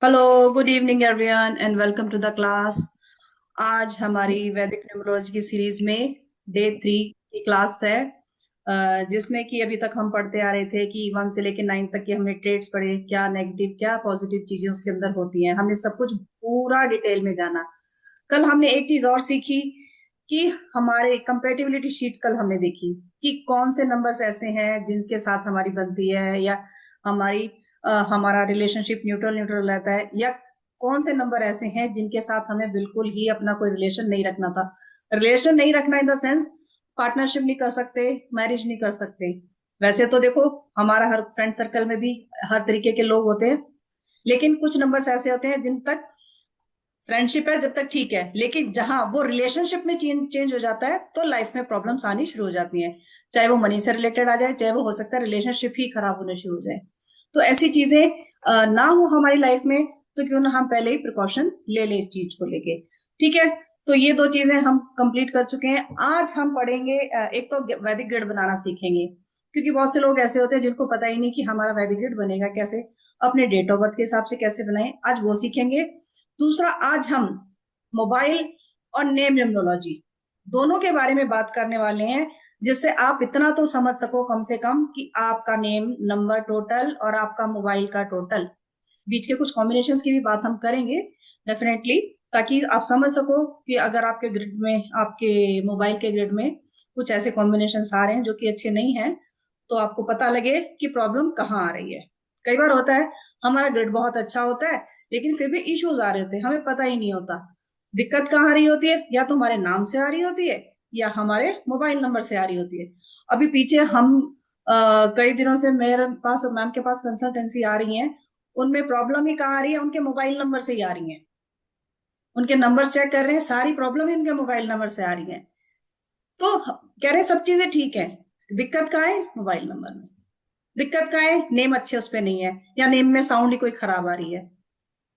Hello, good evening everyone and welcome to the class. आज हमारी वैदिक न्यूमरोलॉजी की सीरीज में डे 3 की क्लास है, जिसमें कि अभी तक हम पढ़ते आ रहे थे कि 1 से लेकर 9 तक के हमने ट्रेड्स पढ़े, क्या नेगेटिव क्या पॉजिटिव चीजें उसके अंदर होती हैं। हमने सब कुछ पूरा डिटेल में जाना। कल हमने एक चीज और सीखी कि हमारे कंपेटिबिलिटी शीट्स कल हमने देखी कि कौन से नंबर्स ऐसे हैं जिनके साथ हमारी बनती है, या हमारी हमारा रिलेशनशिप न्यूट्रल न्यूट्रल रहता है, या कौन से नंबर ऐसे हैं जिनके साथ हमें बिल्कुल ही अपना कोई रिलेशन नहीं रखना था। रिलेशन नहीं रखना इन द सेंस पार्टनरशिप नहीं कर सकते, मैरिज नहीं कर सकते। वैसे तो देखो, हमारा हर फ्रेंड सर्कल में भी हर तरीके के लोग होते हैं, लेकिन कुछ नंबर्स ऐसे होते हैं जिन तक फ्रेंडशिप है जब तक ठीक है, लेकिन जहां वो रिलेशनशिप में चेंज चेंज हो जाता है तो लाइफ में प्रॉब्लम्स आनी शुरू हो जाती हैं। चाहे वो मनी से रिलेटेड आ जाए, चाहे वो हो सकता है रिलेशनशिप ही खराब होने शुरू हो जाए। तो ऐसी चीजें ना हो हमारी लाइफ में, तो क्यों ना हम पहले ही प्रिकॉशन ले लें इस चीज को लेके। ठीक है, तो ये दो चीजें हम कंप्लीट कर चुके हैं। आज हम पढ़ेंगे, एक तो वैदिक ग्रिड बनाना सीखेंगे, क्योंकि बहुत से लोग ऐसे होते हैं जिनको पता ही नहीं कि हमारा वैदिक ग्रिड बनेगा कैसे, अपने डेट ऑफ बर्थ के हिसाब से कैसे बनाएं, आज वो सीखेंगे। दूसरा, आज हम मोबाइल और नेम न्यूमरोलॉजी दोनों के बारे में बात करने वाले हैं, जिससे आप इतना तो समझ सको कम से कम कि आपका नेम नंबर टोटल और आपका मोबाइल का टोटल, बीच के कुछ कॉम्बिनेशंस की भी बात हम करेंगे डेफिनेटली, ताकि आप समझ सको कि अगर आपके ग्रिड में, आपके मोबाइल के ग्रिड में कुछ ऐसे कॉम्बिनेशंस आ रहे हैं जो कि अच्छे नहीं हैं, तो आपको पता लगे कि प्रॉब्लम कहाँ आ रही है। कई बार होता है हमारा ग्रिड बहुत अच्छा होता है, लेकिन फिर भी इश्यूज आ रहे होते हैं, हमें पता ही नहीं होता दिक्कत कहाँ आ रही होती है। या तो हमारे नाम से आ रही होती है, या हमारे मोबाइल नंबर से आ रही होती है। अभी पीछे हम कई दिनों से मेरे पास, मैम के पास कंसल्टेंसी आ रही है, उनमें प्रॉब्लम ही कहाँ आ रही है, उनके मोबाइल नंबर से ही आ रही है। उनके नंबर चेक कर रहे हैं, सारी प्रॉब्लम ही उनके मोबाइल नंबर से आ रही है। तो कह रहे हैं सब चीजें ठीक है, दिक्कत कहाँ है, मोबाइल नंबर में। दिक्कत कहाँ है, नेम अच्छे उस पर नहीं है, या नेम में साउंड ही कोई खराब आ रही है।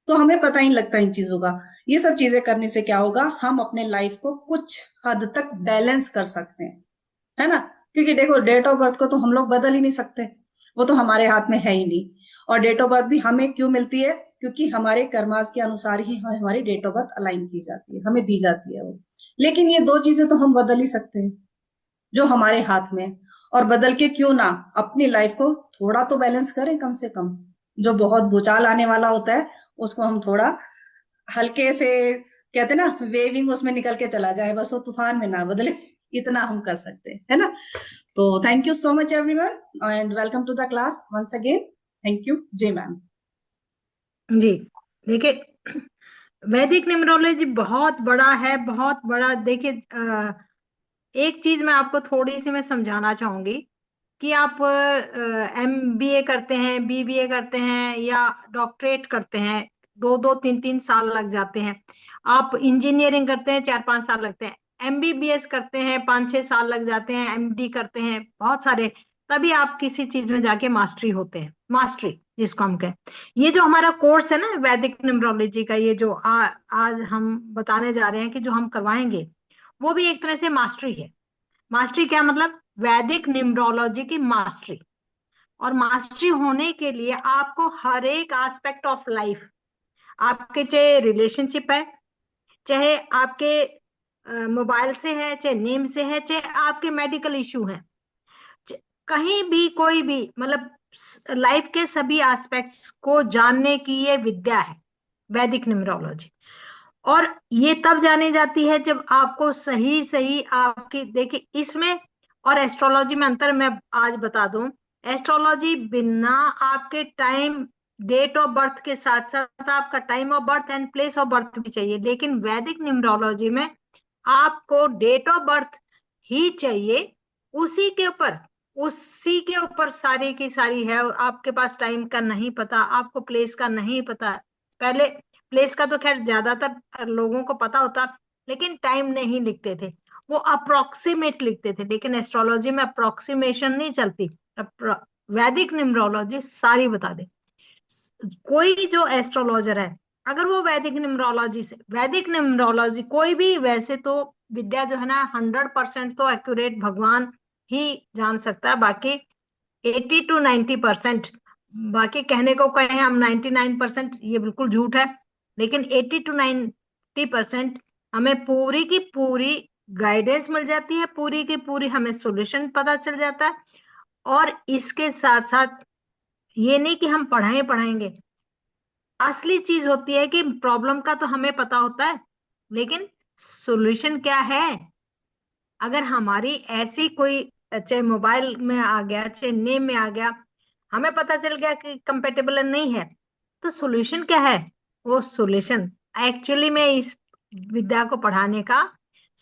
तो हमें पता ही नहीं लगता इन चीजों का। ये सब चीजें करने से क्या होगा, हम अपने लाइफ को कुछ हद तक बैलेंस कर सकते हैं, है ना। क्योंकि देखो, डेट ऑफ बर्थ को तो हम लोग बदल ही नहीं सकते, वो तो हमारे हाथ में है ही नहीं। और डेट ऑफ बर्थ भी हमें क्यों मिलती है, क्योंकि हमारे कर्मास के अनुसार ही हमारी डेट ऑफ बर्थ अलाइन की जाती है, हमें दी जाती है वो। लेकिन ये दो चीजें तो हम बदल ही सकते हैं जो हमारे हाथ में है। और बदल के क्यों ना अपनी लाइफ को थोड़ा तो बैलेंस करें कम से कम। जो बहुत भूचाल आने वाला होता है, उसको हम थोड़ा हल्के से, कहते हैं ना, वेविंग उसमें निकल के चला जाए, बस वो तूफान में ना बदले। इतना हम कर सकते हैं, है ना। तो thank you so much everyone and welcome to the class once again. Thank you, Jai ma'am. जी। देखिए, वैदिक न्यूमरोलॉजी बहुत बड़ा है, बहुत बड़ा। देखिए, एक चीज मैं आपको थोड़ी सी मैं समझाना चाहूंगी कि आप MBA करते हैं, BBA करते हैं या डॉक्टरेट करते हैं, दो दो तीन तीन साल लग जाते हैं। आप इंजीनियरिंग करते हैं, 4-5 साल लगते हैं। MBBS करते हैं, 5-6 साल लग जाते हैं। MD करते हैं, बहुत सारे। तभी आप किसी चीज में जाके मास्टरी होते हैं, मास्टरी जिसको हम कहें। ये जो हमारा कोर्स है ना वैदिक न्यूमरोलॉजी का, ये जो आज हम बताने जा रहे हैं कि जो हम करवाएंगे, वो भी एक तरह से मास्टरी है। मास्टरी क्या मतलब? वैदिक न्यूमरोलॉजी की मास्टरी। और मास्टरी होने के लिए आपको हर एक एस्पेक्ट ऑफ लाइफ, आपके चाहे रिलेशनशिप है, चाहे आपके मोबाइल से है, चाहे नेम से है, चाहे आपके मेडिकल इशू है, कहीं भी कोई भी, मतलब लाइफ के सभी एस्पेक्ट्स को जानने की ये विद्या है, वैदिक न्यूमरोलॉजी। और ये तब जानी जाती है जब आपको सही सही आपकी, देखिए इसमें और एस्ट्रोलॉजी में अंतर मैं आज बता दूं। एस्ट्रोलॉजी बिना आपके टाइम, डेट ऑफ बर्थ के साथ साथ आपका time of birth and place of birth भी चाहिए, लेकिन वैदिक न्यूमरोलॉजी में आपको डेट ऑफ बर्थ ही चाहिए। उसी के ऊपर, उसी के ऊपर सारी की सारी है। और आपके पास टाइम का नहीं पता, आपको प्लेस का नहीं पता। पहले प्लेस का तो खैर ज्यादातर लोगों को पता होता, लेकिन टाइम नहीं लिखते थे, वो अप्रोक्सीमेट लिखते थे। लेकिन एस्ट्रोलॉजी में अप्रोक्सीमेशन नहीं चलती। वैदिक न्यूमरोलॉजी सारी बता दे। कोई जो एस्ट्रोलॉजर है, अगर वो वैदिक न्यूमरोलॉजी कोई भी, वैसे तो विद्या जो है ना, 100% तो एक्यूरेट भगवान ही जान सकता है। बाकी 80 to 90% बाकी कहने को कहें हम 99%, ये बिल्कुल झूठ है। लेकिन 80 to 90% हमें पूरी की पूरी गाइडेंस मिल जाती है, पूरी की पूरी हमें सॉल्यूशन पता चल जाता है। और इसके साथ साथ ये नहीं कि हम पढ़ाएं पढ़ाएंगे, असली चीज होती है कि प्रॉब्लम का तो हमें पता होता है, लेकिन सॉल्यूशन क्या है। अगर हमारी ऐसी कोई, चाहे मोबाइल में आ गया चाहे नेम में आ गया, हमें पता चल गया कि कंपेटेबल नहीं है, तो सॉल्यूशन क्या है। वो सॉल्यूशन एक्चुअली में इस विद्या को पढ़ाने का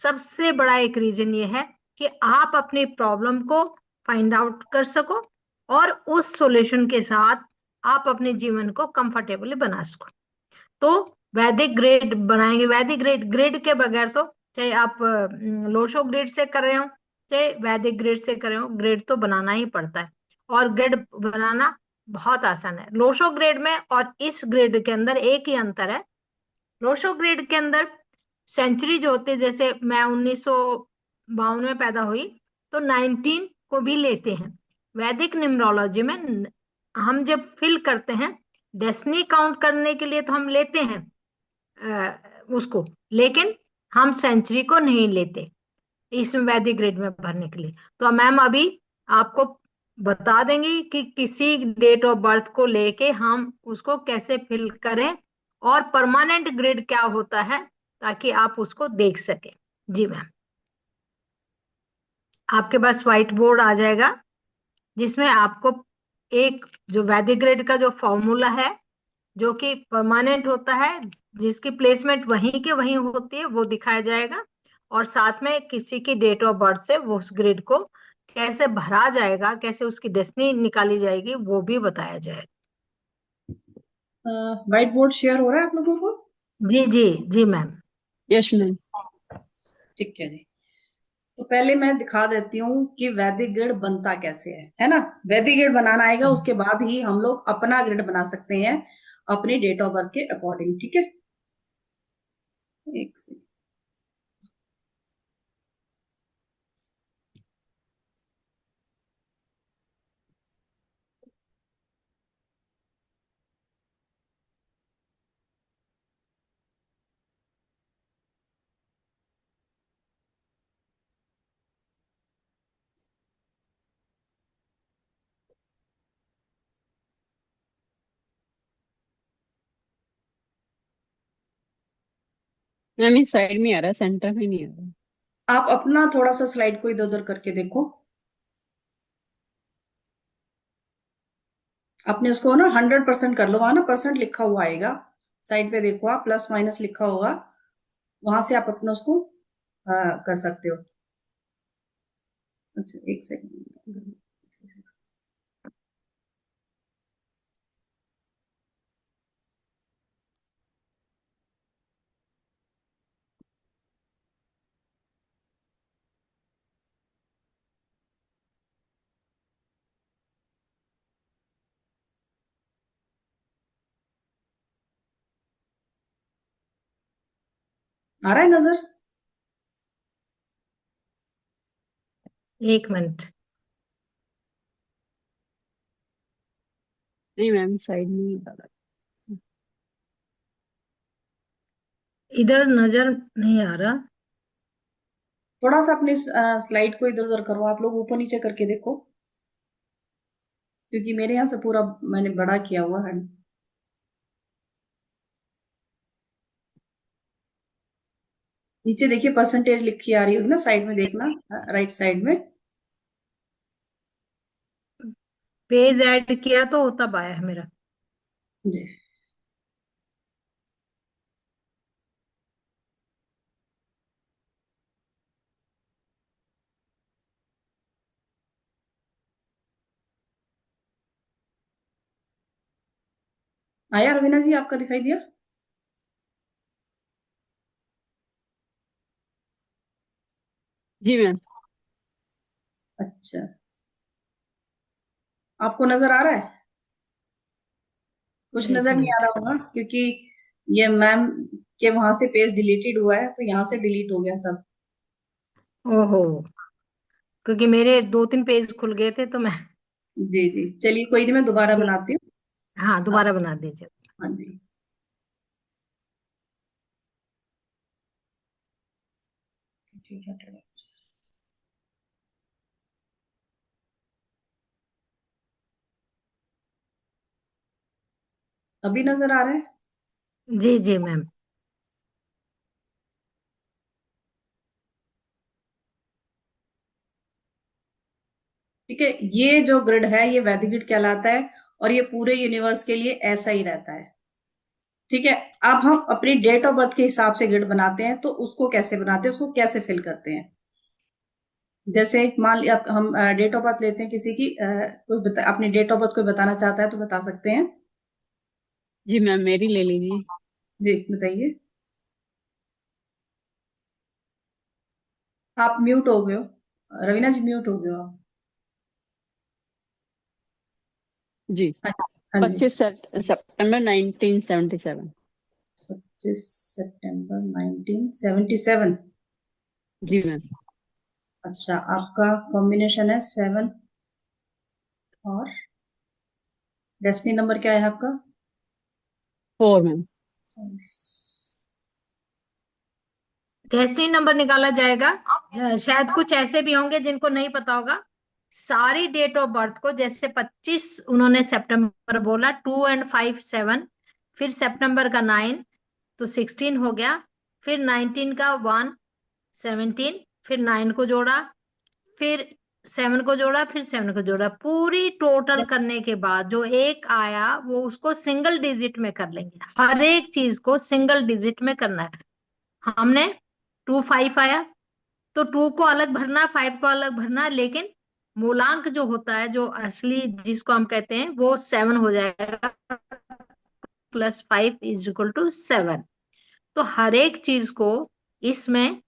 सबसे बड़ा एक रीजन ये है कि आप अपनी प्रॉब्लम को फाइंड आउट कर सको, और उस सॉल्यूशन के साथ आप अपने जीवन को कंफर्टेबली बना सको। तो वैदिक ग्रेड बनाएंगे, वैदिक ग्रेड, ग्रेड के बगैर तो, चाहे आप लोशो ग्रेड से कर रहे हो चाहे वैदिक ग्रेड से कर रहे हो, ग्रेड तो बनाना ही पड़ता है। और ग्रेड बनाना बहुत आसान है। लोशो ग्रेड में और इस ग्रेड के अंदर एक ही अंतर है। लोशो ग्रेड के अंदर सेंचुरी जो होती है, जैसे मैं 1952 में पैदा हुई, तो 19 को भी लेते हैं। वैदिक न्यूमरोलॉजी में हम जब फिल करते हैं डेस्टिनी काउंट करने के लिए तो हम लेते हैं उसको, लेकिन हम सेंचुरी को नहीं लेते इसमें वैदिक ग्रेड में भरने के लिए। तो मैम अभी आपको बता देंगी कि किसी डेट ऑफ बर्थ को लेके हम उसको कैसे फिल करें, और परमानेंट ग्रेड क्या होता है, ताकि आप उसको देख सकें। जी मैम, आपके पास व्हाइट बोर्ड आ जाएगा, जिसमें आपको एक जो वैदिक ग्रेड का जो फॉर्मूला है, जो कि परमानेंट होता है, जिसकी प्लेसमेंट वहीं के वहीं होती है, वो दिखाया जाएगा। और साथ में किसी की डेट ऑफ बर्थ से वो उस ग्रिड को कैसे भरा जाएगा, कैसे उसकी डेस्टिनी निकाली जाएगी, वो भी बताया जाएगा। व्हाइट बोर्ड शेयर हो रहा है आप लोगों को? जी जी, जी मैम। Yes ma'am. ठीक है जी। तो पहले मैं दिखा देती हूँ कि वैदिक ग्रिड बनता कैसे है ना। वैदिक ग्रिड बनाना आएगा, उसके बाद ही हम लोग अपना ग्रिड बना सकते हैं अपनी डेट ऑफ बर्थ के अकॉर्डिंग। ठीक है, एक सेकंड। मैम इस साइड में आ रहा है, सेंटर में नहीं आ रहा। आप अपना थोड़ा सा स्लाइड को इधर उधर करके देखो। आपने उसको ना 100% कर लो, वहां ना परसेंट लिखा हुआ आएगा, साइड पे देखो आप, प्लस माइनस लिखा होगा, वहां से आप अपना उसको कर सकते हो। अच्छा एक सेकंड। आ रहा है नजर? एक मिनट। नहीं मैम, साइड में नहीं आ रहा। इधर नजर नहीं आ रहा। थोड़ा सा अपनी स्लाइड को इधर उधर करो, आप लोग ऊपर नीचे करके देखो, क्योंकि मेरे यहाँ से पूरा मैंने बड़ा किया हुआ है। नीचे देखिए परसेंटेज लिखी आ रही होगी ना, साइड में देखना, राइट साइड में। पेज ऐड किया तो तब आया है मेरा। जी। आया रवीना जी, आपका दिखाई दिया? जी मैम। अच्छा, आपको नजर आ रहा है? कुछ एक नजर नहीं आ मिनट। रहा होगा, क्योंकि ये मैम के वहां से पेज डिलीटेड हुआ है, तो यहाँ से डिलीट हो गया सब। ओहो, क्योंकि मेरे 2 3 पेज खुल गए थे तो मैं। जी जी, चलिए कोई नहीं, मैं दोबारा जी बनाती हूँ। हाँ, दोबारा बना दीजिए। हाँ जी। अभी नजर आ रहा है? जी जी मैम। ठीक है, ये जो ग्रिड है ये वैदिक ग्रिड कहलाता है, और ये पूरे यूनिवर्स के लिए ऐसा ही रहता है। ठीक है, अब हम अपनी डेट ऑफ बर्थ के हिसाब से ग्रिड बनाते हैं, तो उसको कैसे बनाते हैं, उसको कैसे फिल करते हैं। जैसे मान लिया हम डेट ऑफ बर्थ लेते हैं किसी की, अपनी डेट ऑफ बर्थ कोई बताना चाहता है तो बता सकते हैं। जी मैम, मेरी ले लीजिए। जी बताइए। आप म्यूट हो गए हो, रवीना जी म्यूट हो गए हो आप। जी। हाँ, हाँ जी। 25 सितंबर 1977। 25 सितंबर 1977। जी मैम। अच्छा, आपका कॉम्बिनेशन है 7, और डेस्टिनी नंबर क्या है आपका? 4 मैम। डेस्टिनी नंबर निकाला जाएगा। शायद कुछ ऐसे भी होंगे जिनको नहीं पता होगा। सारी डेट ऑफ बर्थ को, जैसे 25 उन्होंने सितंबर बोला, 2 एंड 5 7, फिर सितंबर का 9, तो 16 हो गया। फिर 19 का 1 17, फिर 9 को जोड़ा, फिर 7 को जोड़ा, फिर 7 को जोड़ा, पूरी टोटल करने के बाद जो एक आया वो उसको सिंगल डिजिट में कर लेंगे। हर एक चीज को सिंगल डिजिट में करना है। हमने 2 5 आया, तो 2 को अलग भरना, 5 को अलग भरना, लेकिन मूलांक जो होता है, जो असली जिसको हम कहते हैं, वो 7 हो जाएगा। +5 = 7। तो हर एक चीज को इसमें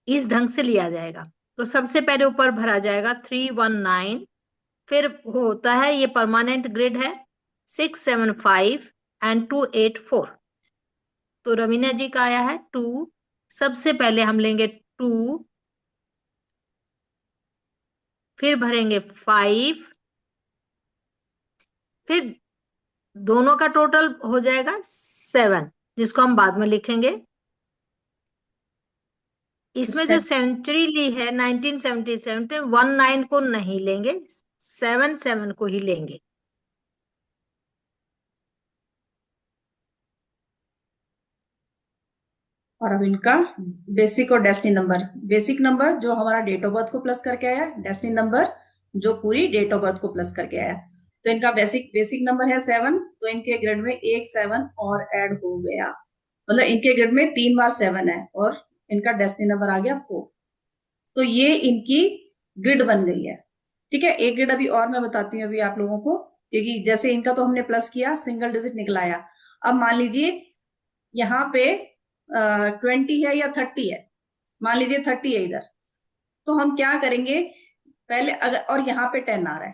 इस ढंग से लिया जाएगा। तो सबसे पहले ऊपर भरा जाएगा 319, फिर होता है, ये परमानेंट ग्रिड है, 675 एंड 284। तो रवीना जी का आया है 2। सबसे पहले हम लेंगे 2, फिर भरेंगे 5, फिर दोनों का टोटल हो जाएगा 7, जिसको हम बाद में लिखेंगे। तो इसमें जो सेंचुरी ली है 1977, 19 को नहीं लेंगे, 77 को ही लेंगे। और अब इनका बेसिक और डेस्टिनी नंबर, बेसिक नंबर जो हमारा डेट ऑफ बर्थ को प्लस करके आया, डेस्टिनी नंबर जो पूरी डेट ऑफ बर्थ को प्लस करके आया। तो इनका बेसिक बेसिक नंबर है 7, तो इनके ग्रिड में एक 7 और ऐड हो गया, मतलब इनके ग्रिड में 3 बार 7 है, और इनका डेस्टिनी नंबर आ गया 4। तो ये इनकी ग्रिड बन गई है। ठीक है, एक ग्रिड अभी और मैं बताती हूँ अभी आप लोगों को, क्योंकि जैसे इनका तो हमने प्लस किया, सिंगल डिजिट निकलाया। अब मान लीजिए यहाँ पे 20 है या 30 है, मान लीजिए 30 है इधर, तो हम क्या करेंगे पहले, अगर और यहाँ पे 10 आ रहा है,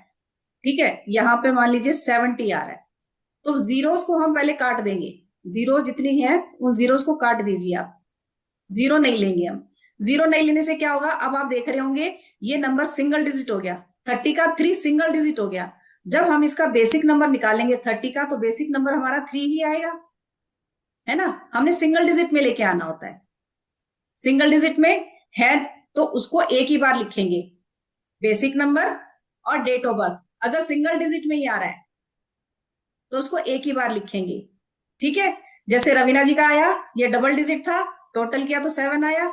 ठीक है, यहाँ पे मान लीजिए 70 आ रहा है, तो जीरोस को हम पहले काट देंगे। जीरो जितनी है उन जीरोस को काट दीजिए आप, जीरो नहीं लेंगे हम। जीरो नहीं लेने से क्या होगा, अब आप देख रहे होंगे ये नंबर सिंगल डिजिट हो गया, 30 का 3 सिंगल डिजिट हो गया। जब हम इसका बेसिक नंबर निकालेंगे 30 का, तो बेसिक नंबर हमारा 3 ही आएगा, है ना। हमने सिंगल डिजिट में लेके आना होता है, सिंगल डिजिट में है तो उसको एक ही बार लिखेंगे, बेसिक नंबर और डेट ऑफ बर्थ। अगर सिंगल डिजिट में ही आ रहा है तो उसको एक ही बार लिखेंगे। ठीक है, जैसे रवीना जी का आया, ये डबल डिजिट था, टोटल किया तो 7 आया,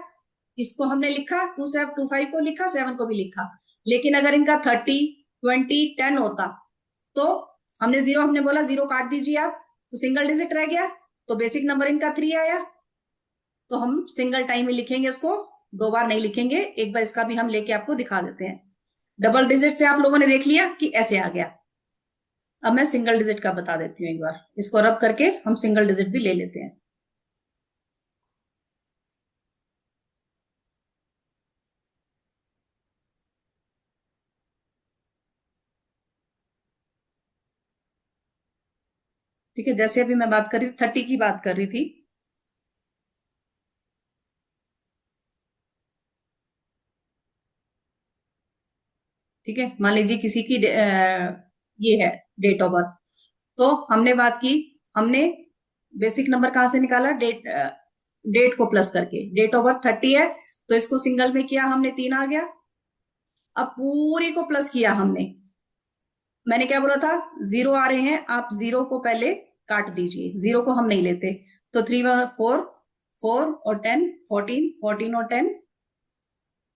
इसको हमने लिखा 2 7 2 5 को लिखा, 7 को भी लिखा। लेकिन अगर इनका 30 20 10 होता, तो हमने जीरो, हमने बोला जीरो काट दीजिए आप, तो सिंगल डिजिट रह गया, तो बेसिक नंबर इनका 3 आया। तो हम सिंगल टाइम में लिखेंगे उसको, 2 बार नहीं लिखेंगे। एक बार इसका भी हम लेके आपको दिखा देते हैं। डबल डिजिट से आप लोगों ने देख लिया कि ऐसे आ गया। अब मैं सिंगल डिजिट का बता देती हूँ, एक बार इसको रब करके हम सिंगल डिजिट भी ले लेते हैं। ठीक है, जैसे अभी मैं बात कर रही थी, 30 की बात कर रही थी। ठीक है, मान लीजिए किसी की ये है डेट ऑफ बर्थ, तो हमने बात की, हमने बेसिक नंबर कहां से निकाला, डेट को प्लस करके। डेट ऑफ बर्थ 30 है तो इसको सिंगल में किया हमने, 3 आ गया। अब पूरी को प्लस किया हमने, मैंने क्या बोला था, 0 आ रहे हैं, आप 0 को पहले काट दीजिए, 0 को हम नहीं लेते। तो 3 4, 4 और 10 14, 14 और 10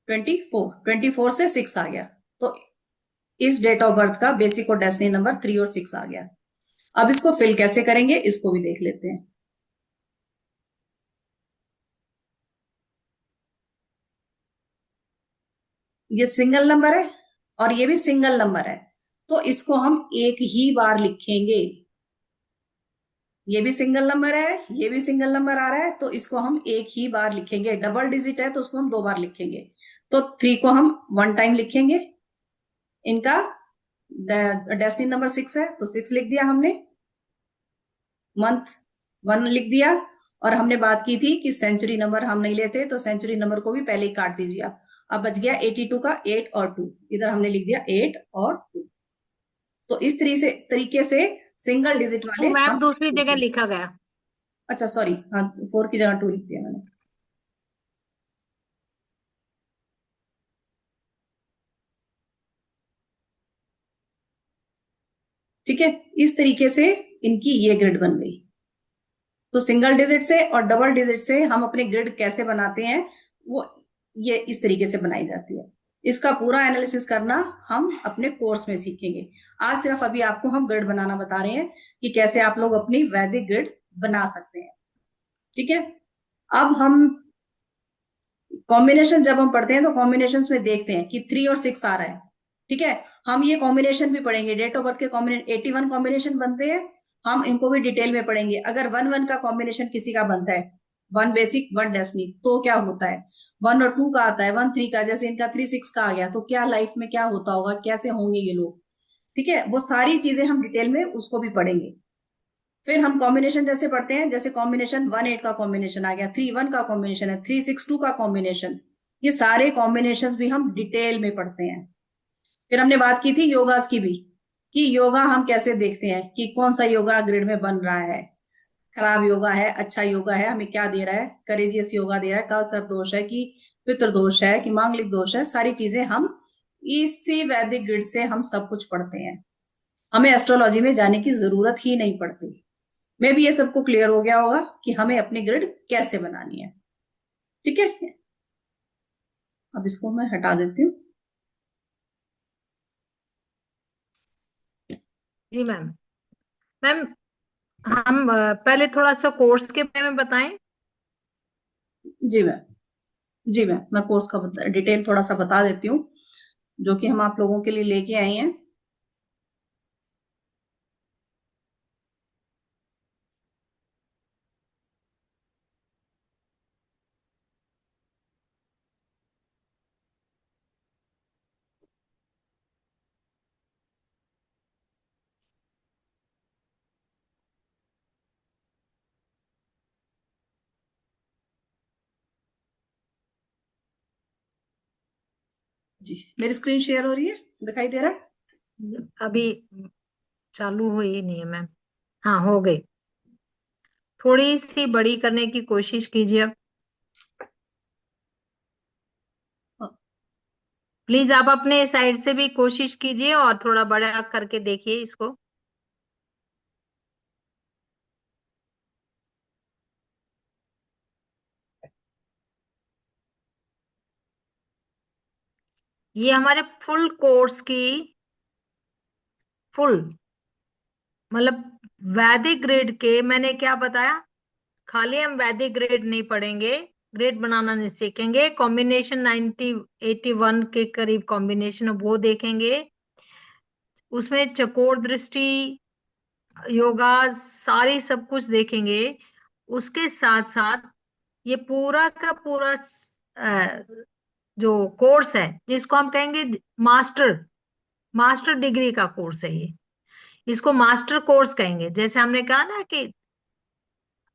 24, 24 से 6 आ गया। तो इस डेट ऑफ बर्थ का बेसिक और डेस्टिनी नंबर 3 और 6 आ गया। अब इसको फिल कैसे करेंगे, इसको भी देख लेते हैं। ये सिंगल नंबर है और ये भी सिंगल नंबर है, तो इसको हम एक ही बार लिखेंगे। ये भी सिंगल नंबर है, ये भी सिंगल नंबर आ रहा है, तो इसको हम एक ही बार लिखेंगे। डबल डिजिट है तो उसको हम 2 बार लिखेंगे। तो 3 को हम 1 टाइम लिखेंगे। इनका डेस्टिनी नंबर 6 है तो 6 लिख दिया हमने। मंथ 1 लिख दिया। और हमने बात की थी कि सेंचुरी नंबर हम नहीं लेते, तो सेंचुरी नंबर को भी पहले ही काट दीजिए आप। अब बच गया 82 का 8 और 2, इधर हमने लिख दिया 8 और 2। तो इस तरीके से सिंगल डिजिट वाले मैम हम, दूसरी जगह लिखा गया। अच्छा सॉरी, हाँ 4 की जगह 2 लिख दिया मैंने। ठीक है, इस तरीके से इनकी ये ग्रिड बन गई। तो सिंगल डिजिट से और डबल डिजिट से हम अपने ग्रिड कैसे बनाते हैं, वो ये इस तरीके से बनाई जाती है। इसका पूरा एनालिसिस करना हम अपने कोर्स में सीखेंगे। आज सिर्फ अभी आपको हम ग्रिड बनाना बता रहे हैं कि कैसे आप लोग अपनी वैदिक ग्रिड बना सकते हैं। ठीक है, अब हम कॉम्बिनेशन जब हम पढ़ते हैं तो कॉम्बिनेशन में देखते हैं कि 3 और 6 आ रहा है। ठीक है, हम ये कॉम्बिनेशन भी पढ़ेंगे। डेट ऑफ बर्थ के कॉम्बिनेशन 81 कॉम्बिनेशन बनते हैं, हम इनको भी डिटेल में पढ़ेंगे। अगर 1 1 का कॉम्बिनेशन किसी का बनता है, 1 बेसिक 1 डेस्टिनी, तो क्या होता है। 1 और 2 का आता है, 1 3 का, जैसे इनका 3 6 का आ गया, तो क्या लाइफ में क्या होता होगा, कैसे होंगे ये लोग। ठीक है, वो सारी चीजें हम डिटेल में उसको भी पढ़ेंगे। फिर हम कॉम्बिनेशन जैसे पढ़ते हैं, जैसे कॉम्बिनेशन 1 8 का कॉम्बिनेशन आ गया, 3 1 का कॉम्बिनेशन है, 3 6 2 का कॉम्बिनेशन, ये सारे कॉम्बिनेशन भी हम डिटेल में पढ़ते हैं। फिर हमने बात की थी योगास की भी, कि योगा हम कैसे देखते हैं कि कौन सा योगा ग्रिड में बन रहा है। खराब योगा है, अच्छा योगा है, हमें क्या दे रहा है, करेजियस योगा दे रहा है, काल सर्प दोष है कि पितृ दोष है कि मांगलिक दोष है, सारी चीजें हम इसी वैदिक ग्रिड से हम सब कुछ पढ़ते हैं। हमें एस्ट्रोलॉजी में जाने की जरूरत ही नहीं पड़ती। मे भी ये सबको क्लियर हो गया होगा कि हमें अपनी ग्रिड कैसे बनानी है। ठीक है, अब इसको मैं हटा देती हूँ। जी मैम। मैम हम पहले थोड़ा सा कोर्स के बारे में बताएं। जी मैम, जी मैम, मैं कोर्स का डिटेल थोड़ा सा बता देती हूँ, जो कि हम आप लोगों के लिए लेके आई हैं। जी, मेरी स्क्रीन शेयर हो रही है, दिखाई दे रहा है। अभी चालू हुई नहीं है मैम। हाँ हो गई। थोड़ी सी बड़ी करने की कोशिश कीजिए अब। प्लीज आप अपने साइड से भी कोशिश कीजिए और थोड़ा बड़ा करके देखिए इसको। ये हमारे फुल कोर्स की फुल मतलब वैदिक ग्रेड के, मैंने क्या बताया, खाली हम वैदिक ग्रेड नहीं पढ़ेंगे, ग्रेड बनाना नहीं सीखेंगे, कॉम्बिनेशन 90 81 के करीब कॉम्बिनेशन वो देखेंगे, उसमें चकोर दृष्टि, योगा, सारी सब कुछ देखेंगे। उसके साथ साथ ये पूरा का पूरा जो कोर्स है जिसको हम कहेंगे मास्टर मास्टर डिग्री का कोर्स है ये, इसको मास्टर कोर्स कहेंगे। जैसे हमने कहा ना कि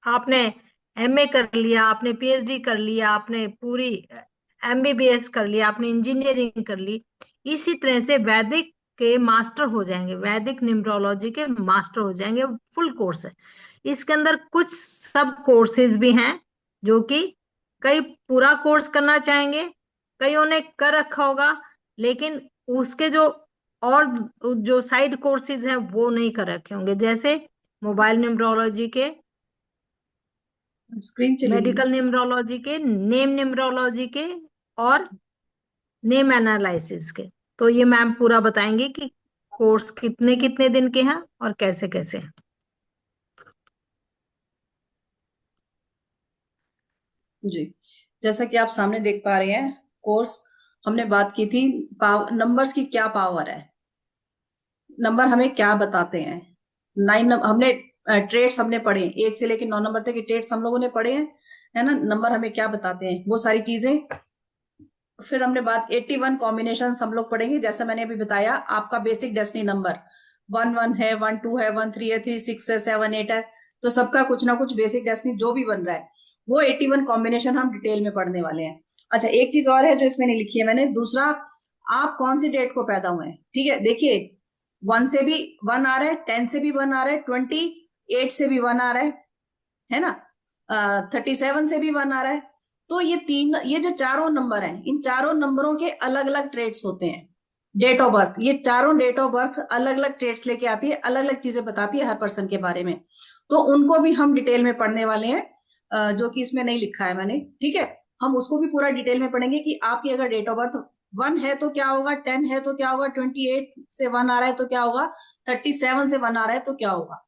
आपने एमए कर लिया, आपने पीएचडी कर लिया, आपने पूरी एमबीबीएस कर लिया, आपने इंजीनियरिंग कर ली, इसी तरह से वैदिक के मास्टर हो जाएंगे, वैदिक न्यूमरोलॉजी के मास्टर हो जाएंगे। फुल कोर्स है। इसके अंदर कुछ सब कोर्सेज भी हैं जो कि कई पूरा कोर्स करना चाहेंगे, कईयों ने कर रखा होगा, लेकिन उसके जो और जो साइड कोर्सेज हैं वो नहीं कर रखे होंगे, जैसे मोबाइल न्यूमरोलॉजी के, स्क्रीन चली गई। मेडिकल न्यूमरोलॉजी के, नेम न्यूमरोलॉजी के, और नेम एनालिसिस के। तो ये मैम पूरा बताएंगे कि कोर्स कितने कितने दिन के हैं और कैसे कैसे हैं। जी, जैसा कि आप सामने देख पा रहे हैं, कोर्स हमने बात की थी नंबर्स की क्या पावर है, नंबर हमें क्या बताते हैं। हमने ट्रेड्स हमने पढ़े, 1 से लेकर 9 नंबर तक के ट्रेड्स हम लोगों ने पढ़े हैं, है ना। नंबर हमें क्या बताते हैं वो सारी चीजें। फिर हमने बात 81 कॉम्बिनेशन हम लोग पढ़ेंगे, जैसा मैंने अभी बताया। आपका बेसिक डेस्टिनी नंबर 1 1 है, 1 2 है, 1 3 है, 3 6 है, 7 8 है। तो सबका कुछ ना कुछ बेसिक डेस्टिनी जो भी बन रहा है, वो 81 कॉम्बिनेशन हम डिटेल में पढ़ने वाले हैं। अच्छा, एक चीज और है जो इसमें नहीं लिखी है मैंने, दूसरा, आप कौन सी डेट को पैदा हुए हैं। ठीक है, देखिए 1 से भी 1 आ रहा है, 10 से भी 1 आ रहा है, 28 से भी 1 आ रहा है ना, 37 से भी 1 आ रहा है। तो ये जो चारों नंबर हैं, इन चारों नंबरों के अलग अलग ट्रेड्स होते हैं। डेट ऑफ बर्थ, ये चारों डेट ऑफ बर्थ अलग अलग ट्रेड्स लेके आती है, अलग अलग चीजें बताती है हर पर्सन के बारे में। तो उनको भी हम डिटेल में पढ़ने वाले हैं, जो कि इसमें नहीं लिखा है मैंने। ठीक है, हम उसको भी पूरा डिटेल में पढ़ेंगे कि आपकी अगर डेट ऑफ बर्थ 1 है तो क्या होगा, 10 है तो क्या होगा, 28 से 1 आ रहा है तो क्या होगा, 37 से 1 आ रहा है तो क्या होगा।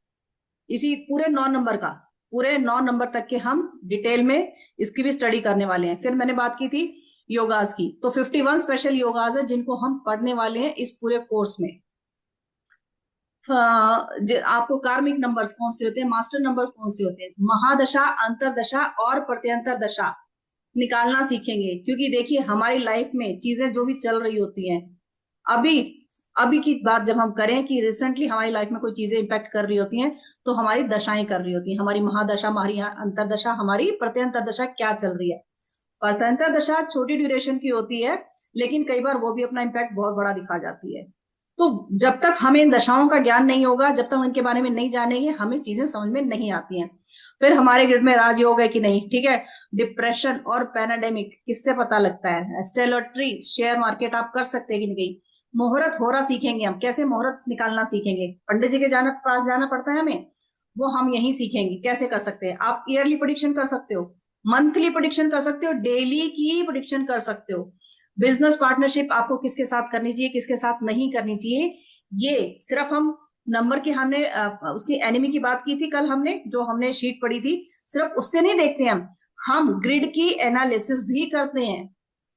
इसी पूरे 9 नंबर तक के हम डिटेल में इसकी भी स्टडी करने वाले हैं। फिर मैंने बात की थी योगास की, तो 51 स्पेशल योगास है जिनको हम पढ़ने वाले हैं इस पूरे कोर्स में। आपको कार्मिक नंबर्स कौन से होते हैं, मास्टर नंबर्स कौन से होते हैं, महादशा, अंतरदशा और प्रत्यंतर दशा निकालना सीखेंगे। क्योंकि देखिए हमारी लाइफ में चीजें जो भी चल रही होती हैं, अभी अभी की बात जब हम करें कि रिसेंटली हमारी लाइफ में कोई चीजें इंपैक्ट कर रही होती हैं, तो हमारी दशाएं कर रही होती हैं, हमारी महादशा, हमारी अंतरदशा, हमारी प्रत्यंतर दशा क्या चल रही है। प्रत्यंतर दशा छोटी ड्यूरेशन की होती है, लेकिन कई बार वो भी अपना इम्पैक्ट बहुत बड़ा दिखा जाती है। तो जब तक हमें इन दशाओं का ज्ञान नहीं होगा, जब तक इनके बारे में नहीं जानेंगे, हमें चीजें समझ में नहीं आती हैं। फिर हमारे ग्रिड में राजयोग है कि नहीं, ठीक है। डिप्रेशन और पैनाडेमिक किससे पता लगता है, स्टेलॉट्री, शेयर मार्केट आप कर सकते हैं कि नहीं। मुहूर्त होरा सीखेंगे हम, कैसे मुहूर्त निकालना सीखेंगे, पंडित जी के पास जाना पड़ता है हमें, वो हम यही सीखेंगे कैसे कर सकते हैं। आप ईयरली प्रोडिक्शन कर सकते हो, मंथली प्रोडिक्शन कर सकते हो, डेली की प्रोडिक्शन कर सकते हो। बिजनेस पार्टनरशिप आपको किसके साथ करनी चाहिए, किसके साथ नहीं करनी चाहिए, ये सिर्फ हम नंबर के, हमने उसकी एनिमी की बात की थी कल, हमने जो हमने शीट पढ़ी थी, सिर्फ उससे नहीं देखते हम ग्रिड की एनालिसिस भी करते हैं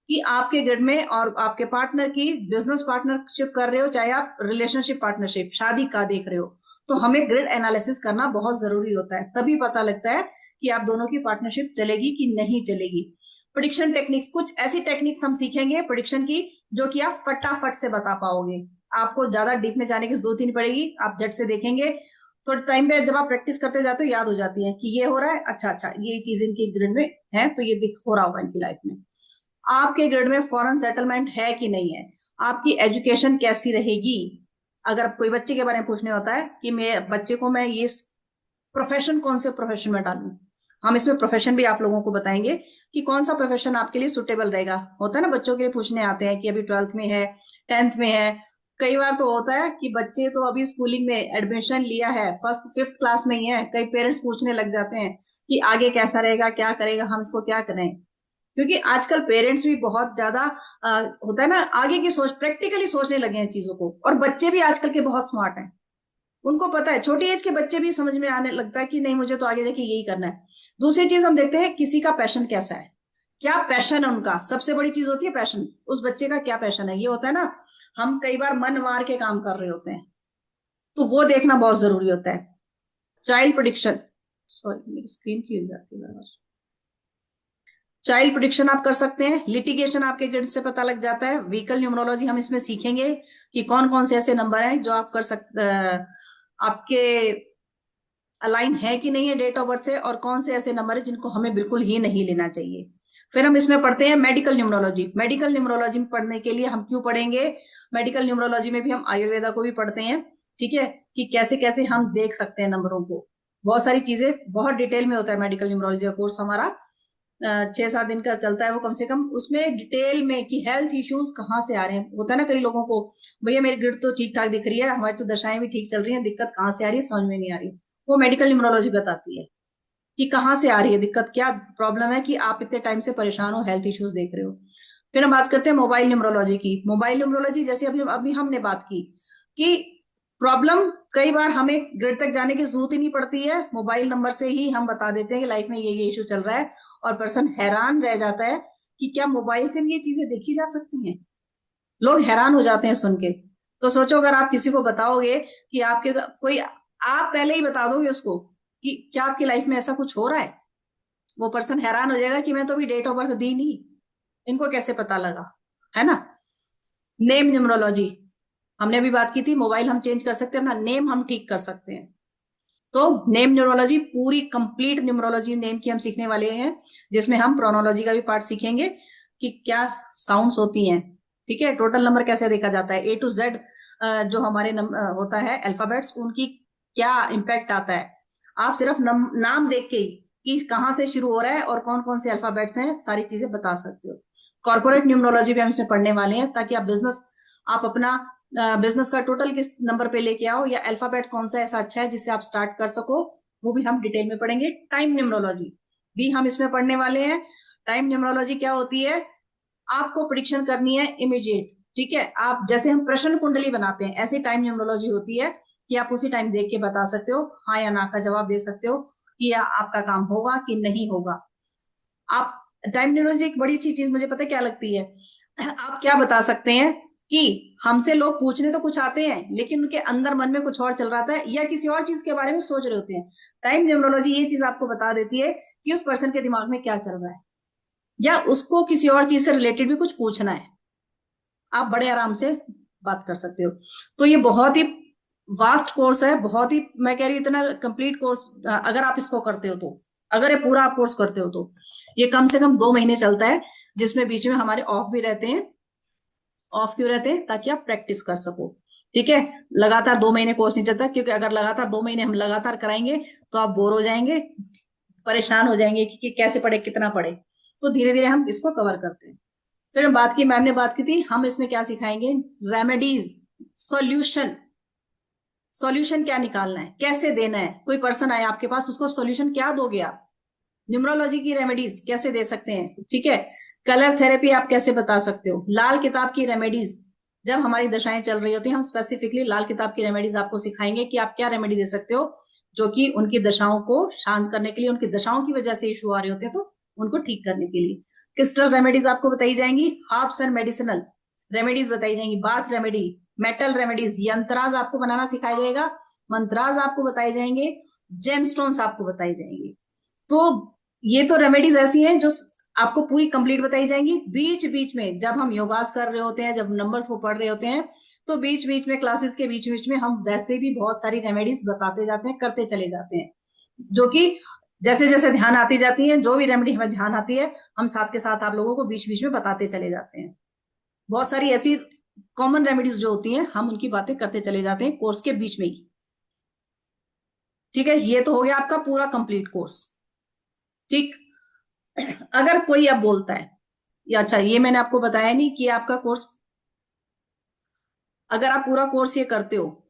कि आपके ग्रिड में और आपके पार्टनर की बिजनेस पार्टनरशिप कर रहे हो, चाहे आप रिलेशनशिप पार्टनरशिप शादी का देख रहे हो, तो हमें ग्रिड एनालिसिस करना बहुत जरूरी होता है। तभी पता लगता है कि आप दोनों की पार्टनरशिप चलेगी कि नहीं चलेगी। प्रेडिक्शन टेक्निक्स, कुछ ऐसी टेक्निक्स हम सीखेंगे प्रेडिक्शन की जो कि आप फटाफट से बता पाओगे, आपको ज्यादा डीप में जाने की जरूरत ही नहीं पड़ेगी, आप झट से देखेंगे। थोड़े टाइम पे जब आप प्रैक्टिस करते जाते हो याद हो जाती है कि ये हो रहा है, अच्छा अच्छा ये चीज इनकी ग्रिड में है, तो ये दिख हो रहा होगा इनकी लाइफ में। आपके ग्रिड में फॉरेन सेटलमेंट है कि नहीं है, आपकी एजुकेशन कैसी रहेगी। अगर कोई बच्चे के बारे में पूछने होता है कि मैं बच्चे को मैं ये प्रोफेशन, कौन से प्रोफेशन में डालूं, हम इसमें प्रोफेशन भी आप लोगों को बताएंगे कि कौन सा प्रोफेशन आपके लिए सुटेबल रहेगा। होता है ना, बच्चों के लिए पूछने आते हैं कि अभी 12th में है, 10th में है। कई बार तो होता है कि बच्चे तो अभी स्कूलिंग में एडमिशन लिया है, 1st 5th क्लास में ही है, कई पेरेंट्स पूछने लग जाते हैं कि आगे कैसा रहेगा, क्या करेगा, हम इसको क्या करें। क्योंकि आजकल पेरेंट्स भी बहुत ज्यादा होता है ना, आगे की सोच, प्रैक्टिकली सोचने लगे हैं चीजों को, और बच्चे भी आजकल के बहुत स्मार्ट हैं, उनको पता है, छोटी एज के बच्चे भी समझ में आने लगता है कि नहीं मुझे तो आगे जाके यही करना है। दूसरी चीज हम देखते हैं किसी का पैशन कैसा है, क्या पैशन है उनका, सबसे बड़ी चीज होती है पैशन, उस बच्चे का क्या पैशन है। ये होता है ना, हम कई बार मन मार के काम कर रहे होते हैं, तो वो देखना बहुत जरूरी होता है। चाइल्ड प्रोडिक्शन, सॉरी मेरी स्क्रीन क्यों जाती है, चाइल्ड प्रोडिक्शन आप कर सकते हैं। लिटिगेशन आपके ग्रिड से पता लग जाता है। व्हीकल न्यूमरोलॉजी हम इसमें सीखेंगे कि कौन कौन से ऐसे नंबर हैं जो आप कर सकते, आपके अलाइन है कि नहीं है डेट ऑफ बर्थ से, और कौन से ऐसे नंबर है जिनको हमें बिल्कुल ही नहीं लेना चाहिए। फिर हम इसमें पढ़ते हैं मेडिकल न्यूमरोलॉजी। मेडिकल न्यूमरोलॉजी में पढ़ने के लिए हम क्यों पढ़ेंगे, मेडिकल न्यूमरोलॉजी में भी हम आयुर्वेदा को भी पढ़ते हैं, ठीक है, कि कैसे कैसे हम देख सकते हैं नंबरों को। बहुत सारी चीजें बहुत डिटेल में होता है मेडिकल न्यूमरोलॉजी का कोर्स हमारा, 6-7 दिन का चलता है वो कम से कम। उसमें डिटेल में कि हेल्थ इश्यूज कहाँ से आ रहे हैं। होता है ना कई लोगों को, भैया मेरी ग्रिड तो ठीक ठाक दिख रही है, हमारी तो दशाएं भी ठीक चल रही हैं, दिक्कत कहाँ से आ रही है समझ में नहीं आ रही। वो मेडिकल न्यूमरोलॉजी बताती है कि कहाँ से आ रही है दिक्कत, क्या प्रॉब्लम है कि आप इतने टाइम से परेशान हो, हेल्थ इश्यूज देख रहे हो। फिर हम बात करते हैं मोबाइल न्यूमरोलॉजी की। मोबाइल न्यूमरोलॉजी जैसे अभी अभी हमने बात की कि प्रॉब्लम कई बार हमें ग्रिड तक जाने की जरूरत ही नहीं पड़ती है, मोबाइल नंबर से ही हम बता देते हैं कि लाइफ में ये इश्यू चल रहा है, और पर्सन हैरान रह जाता है कि क्या मोबाइल से भी ये चीजें देखी जा सकती हैं। लोग हैरान हो जाते हैं सुन के। तो सोचो अगर आप किसी को बताओगे कि आपके कोई, आप पहले ही बता दोगे उसको कि क्या आपकी लाइफ में ऐसा कुछ हो रहा है, वो पर्सन हैरान हो जाएगा कि मैं तो अभी डेट ऑफ बर्थ दी नहीं, इनको कैसे पता लगा, है ना। नेम न्यूमरोलॉजी हमने अभी बात की थी, मोबाइल हम चेंज कर सकते हैं, अपना नेम हम ठीक कर सकते हैं। तो नेम न्यूमरोलॉजी पूरी कंप्लीट न्यूमरोलॉजी नेम की हम सीखने वाले हैं, जिसमें हम प्रोनोलॉजी का भी पार्ट सीखेंगे कि क्या साउंड्स होती हैं, ठीक है, टोटल नंबर कैसे देखा जाता है, A to Z जो हमारे होता है अल्फाबेट्स, उनकी क्या इम्पैक्ट आता है। आप सिर्फ नाम देख के ही कि कहाँ से शुरू हो रहा है और कौन कौन से अल्फाबेट्स हैं, सारी चीजें बता सकते हो। कॉर्पोरेट न्यूमरोलॉजी भी हम इसमें पढ़ने वाले हैं, ताकि आप अपना बिजनेस का टोटल किस नंबर पे लेके आओ, या अल्फाबेट कौन सा ऐसा अच्छा है जिससे आप स्टार्ट कर सको, वो भी हम डिटेल में पढ़ेंगे। टाइम न्यूमरोलॉजी भी हम इसमें पढ़ने वाले हैं। टाइम न्यूमरोलॉजी क्या होती है, आपको प्रिडिक्शन करनी है इमीडिएट, ठीक है, आप जैसे हम प्रश्न कुंडली बनाते हैं ऐसे टाइम न्यूमरोलॉजी होती है कि आप उसी टाइम देख के बता सकते हो, हाँ या ना का जवाब दे सकते हो कि या आपका काम होगा कि नहीं होगा। आप टाइम न्यूमरोलॉजी एक बड़ी अच्छी चीज मुझे पता है क्या लगती है, आप क्या बता सकते हैं कि हमसे लोग पूछने तो कुछ आते हैं लेकिन उनके अंदर मन में कुछ और चल रहा था, या किसी और चीज के बारे में सोच रहे होते हैं। टाइम न्यूमरोलॉजी ये चीज आपको बता देती है कि उस पर्सन के दिमाग में क्या चल रहा है, या उसको किसी और चीज से रिलेटेड भी कुछ पूछना है, आप बड़े आराम से बात कर सकते हो। तो ये बहुत ही वास्ट कोर्स है, बहुत ही, मैं कह रही हूँ इतना कंप्लीट कोर्स अगर आप इसको करते हो तो, अगर ये पूरा आप कोर्स करते हो तो ये कम से कम 2 महीने चलता है, जिसमें बीच में हमारे ऑफ भी रहते हैं। ऑफ क्यों रहते हैं, ताकि आप प्रैक्टिस कर सको, ठीक है। लगातार 2 महीने कोर्स नहीं चलता, क्योंकि अगर लगातार 2 महीने हम लगातार कराएंगे तो आप बोर हो जाएंगे, परेशान हो जाएंगे कि कैसे पढ़े कितना पढ़े। तो धीरे धीरे हम इसको कवर करते हैं। फिर हम बात की, मैम ने बात की थी, हम इसमें क्या सिखाएंगे, रेमेडीज, सॉल्यूशन। सॉल्यूशन क्या निकालना है, कैसे देना है, कोई पर्सन आए आपके पास, उसको सॉल्यूशन क्या दोगे आप, न्यूमरोलॉजी की रेमेडीज कैसे दे सकते हैं, ठीक है। कलर थेरेपी आप कैसे बता सकते हो, लाल किताब की रेमेडीज, जब हमारी दशाएं चल रही होती हैं हम स्पेसिफिकली लाल किताब की रेमेडीज आपको सिखाएंगे कि आप क्या रेमेडी दे सकते हो, जो कि उनकी दशाओं को शांत करने के लिए, उनकी दशाओं की वजह से इशू आ रहे होते हैं तो उनको ठीक करने के लिए। क्रिस्टल रेमेडीज आपको बताई जाएंगी, हर्ब्स एंड मेडिसिनल रेमेडीज बताई जाएंगी, बाथ रेमेडी, मेटल रेमेडीज, यंत्राज आपको बनाना सिखाया जाएगा, मंत्राज आपको बताए जाएंगे, जेमस्टोन्स आपको बताई जाएंगे। तो ये तो रेमेडीज ऐसी हैं जो आपको पूरी कंप्लीट बताई जाएंगी। बीच बीच में जब हम योगास कर रहे होते हैं, जब नंबर्स को पढ़ रहे होते हैं, तो बीच बीच में क्लासेस के बीच बीच में हम वैसे भी बहुत सारी रेमेडीज बताते जाते हैं, करते चले जाते हैं, जो कि जैसे जैसे ध्यान आती जाती है, जो भी रेमेडी हमें ध्यान आती है हम साथ के साथ आप लोगों को बीच बीच में बताते चले जाते हैं। बहुत सारी ऐसी कॉमन रेमेडीज जो होती हैं हम उनकी बातें करते चले जाते हैं कोर्स के बीच में ही, ठीक है। ये तो हो गया आपका पूरा कंप्लीट कोर्स, ठीक। अगर कोई अब बोलता है, या अच्छा ये मैंने आपको बताया नहीं कि आपका कोर्स, अगर आप पूरा कोर्स ये करते हो,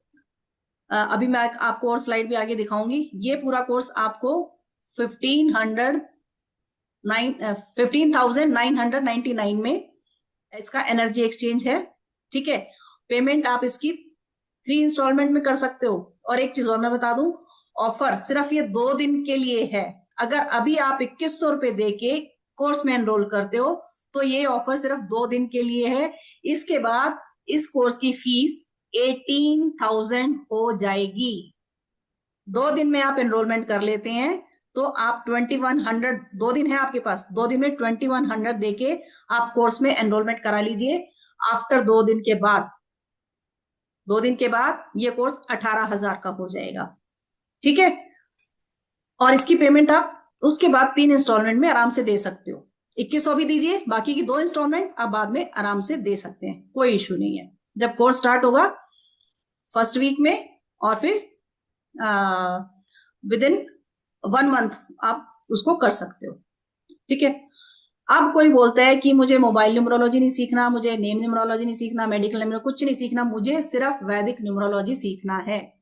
अभी मैं आपको और स्लाइड भी आगे दिखाऊंगी, ये पूरा कोर्स आपको 15,999 में इसका एनर्जी एक्सचेंज है, ठीक है। पेमेंट आप इसकी 3 इंस्टॉलमेंट में कर सकते हो। और एक चीज और मैं बता दूं, ऑफर सिर्फ ये 2 दिन के लिए है। अगर अभी आप 2100 रुपए दे के कोर्स में एनरोल करते हो तो ये ऑफर सिर्फ 2 दिन के लिए है। इसके बाद इस कोर्स की फीस 18,000 हो जाएगी। 2 दिन में आप एनरोलमेंट कर लेते हैं तो आप 2100, 2 दिन है आपके पास, 2 दिन में 2100 देके आप कोर्स में एनरोलमेंट करा लीजिए। आफ्टर 2 दिन के बाद, 2 दिन के बाद ये कोर्स 18,000 का हो जाएगा, ठीक है। और इसकी पेमेंट आप उसके बाद 3 इंस्टॉलमेंट में आराम से दे सकते हो। 2100 भी दीजिए, बाकी की 2 इंस्टॉलमेंट आप बाद में आराम से दे सकते हैं, कोई इश्यू नहीं है। जब कोर्स स्टार्ट होगा फर्स्ट वीक में, और फिर विद इन 1 मंथ आप उसको कर सकते हो, ठीक है। अब कोई बोलता है कि मुझे मोबाइल न्यूमरोलॉजी नहीं सीखना, मुझे नेम न्यूमरोलॉजी नहीं सीखना, मेडिकल न्यूमरोलॉजी कुछ नहीं सीखना, मुझे सिर्फ वैदिक न्यूमरोलॉजी सीखना है,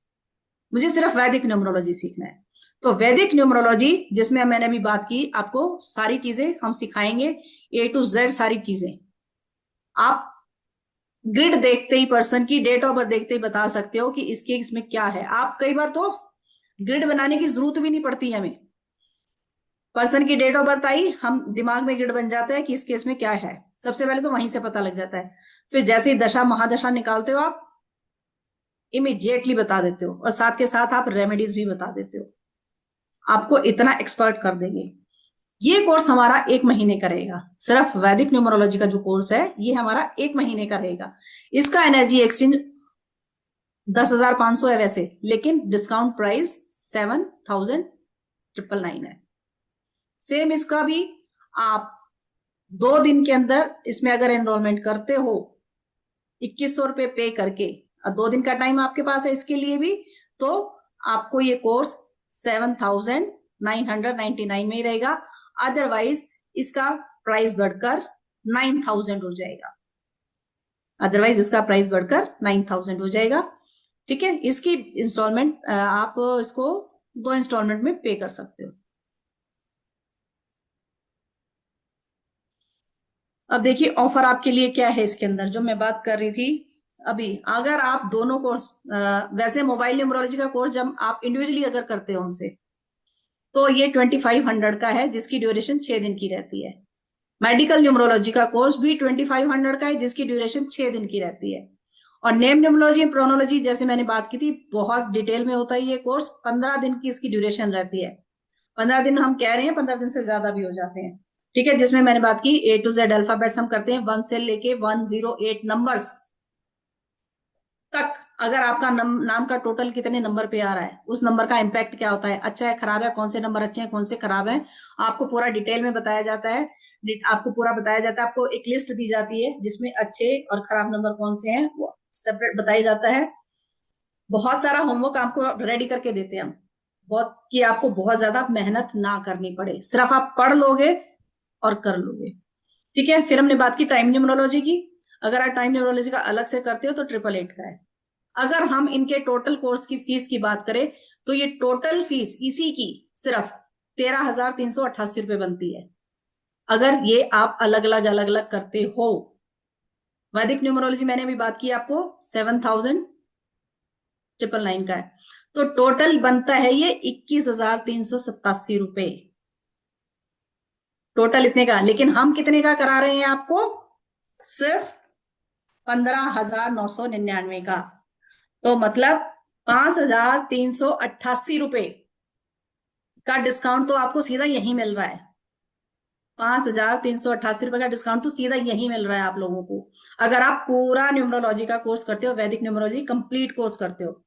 मुझे सिर्फ वैदिक न्यूमरोलॉजी सीखना है। तो वैदिक न्यूमरोलॉजी, जिसमें मैंने अभी बात की, आपको सारी चीजें हम सिखाएंगे, A to Z सारी चीजें। आप ग्रिड देखते ही, पर्सन की डेट ऑफ बर्थ देखते ही बता सकते हो कि इसके इसमें क्या है। आप कई बार तो ग्रिड बनाने की जरूरत भी नहीं पड़ती हमें, पर्सन की डेट ऑफ बर्थ आई, हम दिमाग में ग्रिड बन जाता है कि इस केस में क्या है, सबसे पहले तो वहीं से पता लग जाता है। फिर जैसे ही दशा महादशा निकालते हो आप इमीडिएटली बता देते हो, और साथ के साथ आप रेमेडीज भी बता देते हो, आपको इतना एक्सपर्ट कर देंगे। ये कोर्स हमारा 1 महीने का रहेगा, सिर्फ वैदिक न्यूमरोलॉजी का जो कोर्स है ये हमारा 1 महीने का रहेगा। इसका एनर्जी एक्सचेंज 10,500 है वैसे, लेकिन डिस्काउंट प्राइस 7,999 है। सेम इसका भी आप 2 दिन के अंदर इसमें अगर एनरोलमेंट करते हो 2100 रुपए पे करके, और 2 दिन का टाइम आपके पास है इसके लिए भी, तो आपको ये कोर्स 7,999 में ही रहेगा। अदरवाइज इसका प्राइस बढ़कर 9,000 हो जाएगा, अदरवाइज इसका प्राइस बढ़कर 9,000 हो जाएगा, ठीक है। इसकी इंस्टॉलमेंट आप इसको 2 इंस्टॉलमेंट में पे कर सकते हो। अब देखिए ऑफर आपके लिए क्या है इसके अंदर, जो मैं बात कर रही थी अभी। अगर आप दोनों कोर्स, वैसे मोबाइल न्यूमरोलॉजी का कोर्स जब आप इंडिविजुअली अगर करते हो हमसे, तो ये 2500 का है, जिसकी ड्यूरेशन 6 दिन की रहती है। मेडिकल न्यूमरोलॉजी का कोर्स भी 2500 का है, जिसकी ड्यूरेशन 6 दिन की रहती है। और नेम न्यूमरोलॉजी प्रोनोलॉजी, जैसे मैंने बात की थी, बहुत डिटेल में होता है ये कोर्स, 15 दिन की इसकी ड्यूरेशन रहती है। 15 दिन हम कह रहे हैं, 15 दिन से ज्यादा भी हो जाते हैं, ठीक है। जिसमें मैंने बात की A to Z अल्फाबेट्स हम करते हैं, 1 से लेके 108 नंबर्स तक। अगर आपका नाम का टोटल कितने नंबर पे आ रहा है, उस नंबर का इम्पैक्ट क्या होता है, अच्छा है खराब है, कौन से नंबर अच्छे हैं कौन से खराब है, आपको पूरा डिटेल में बताया जाता है। आपको पूरा बताया जाता है, आपको एक लिस्ट दी जाती है जिसमें अच्छे और खराब नंबर कौन से हैं वो सेपरेट बताया जाता है। बहुत सारा होमवर्क आपको रेडी करके देते हैं हम, बहुत, कि आपको बहुत ज्यादा मेहनत ना करनी पड़े, सिर्फ आप पढ़ लोगे और कर लोगे, ठीक है। फिर हमने बात की टाइम न्यूमरोलॉजी की। अगर आप टाइम न्यूमरोलॉजी का अलग से करते हो तो 888 का है। अगर हम इनके टोटल कोर्स की फीस की बात करें, तो ये टोटल फीस इसी की सिर्फ 13,388 रुपए बनती है, अगर ये आप अलग अलग करते हो। वैदिक न्यूमरोलॉजी मैंने अभी बात की आपको 7,999 का है, तो टोटल बनता है ये 21,387 रुपए, टोटल इतने का। लेकिन हम कितने का करा रहे हैं आपको, सिर्फ 15,999 का। तो मतलब 5,388 रुपए का डिस्काउंट तो आपको सीधा यही मिल रहा है। 5,388 रुपए का डिस्काउंट तो सीधा यही मिल रहा है आप लोगों को, अगर आप पूरा न्यूमरोलॉजी का कोर्स करते हो, वैदिक न्यूमरोलॉजी कंप्लीट कोर्स करते हो।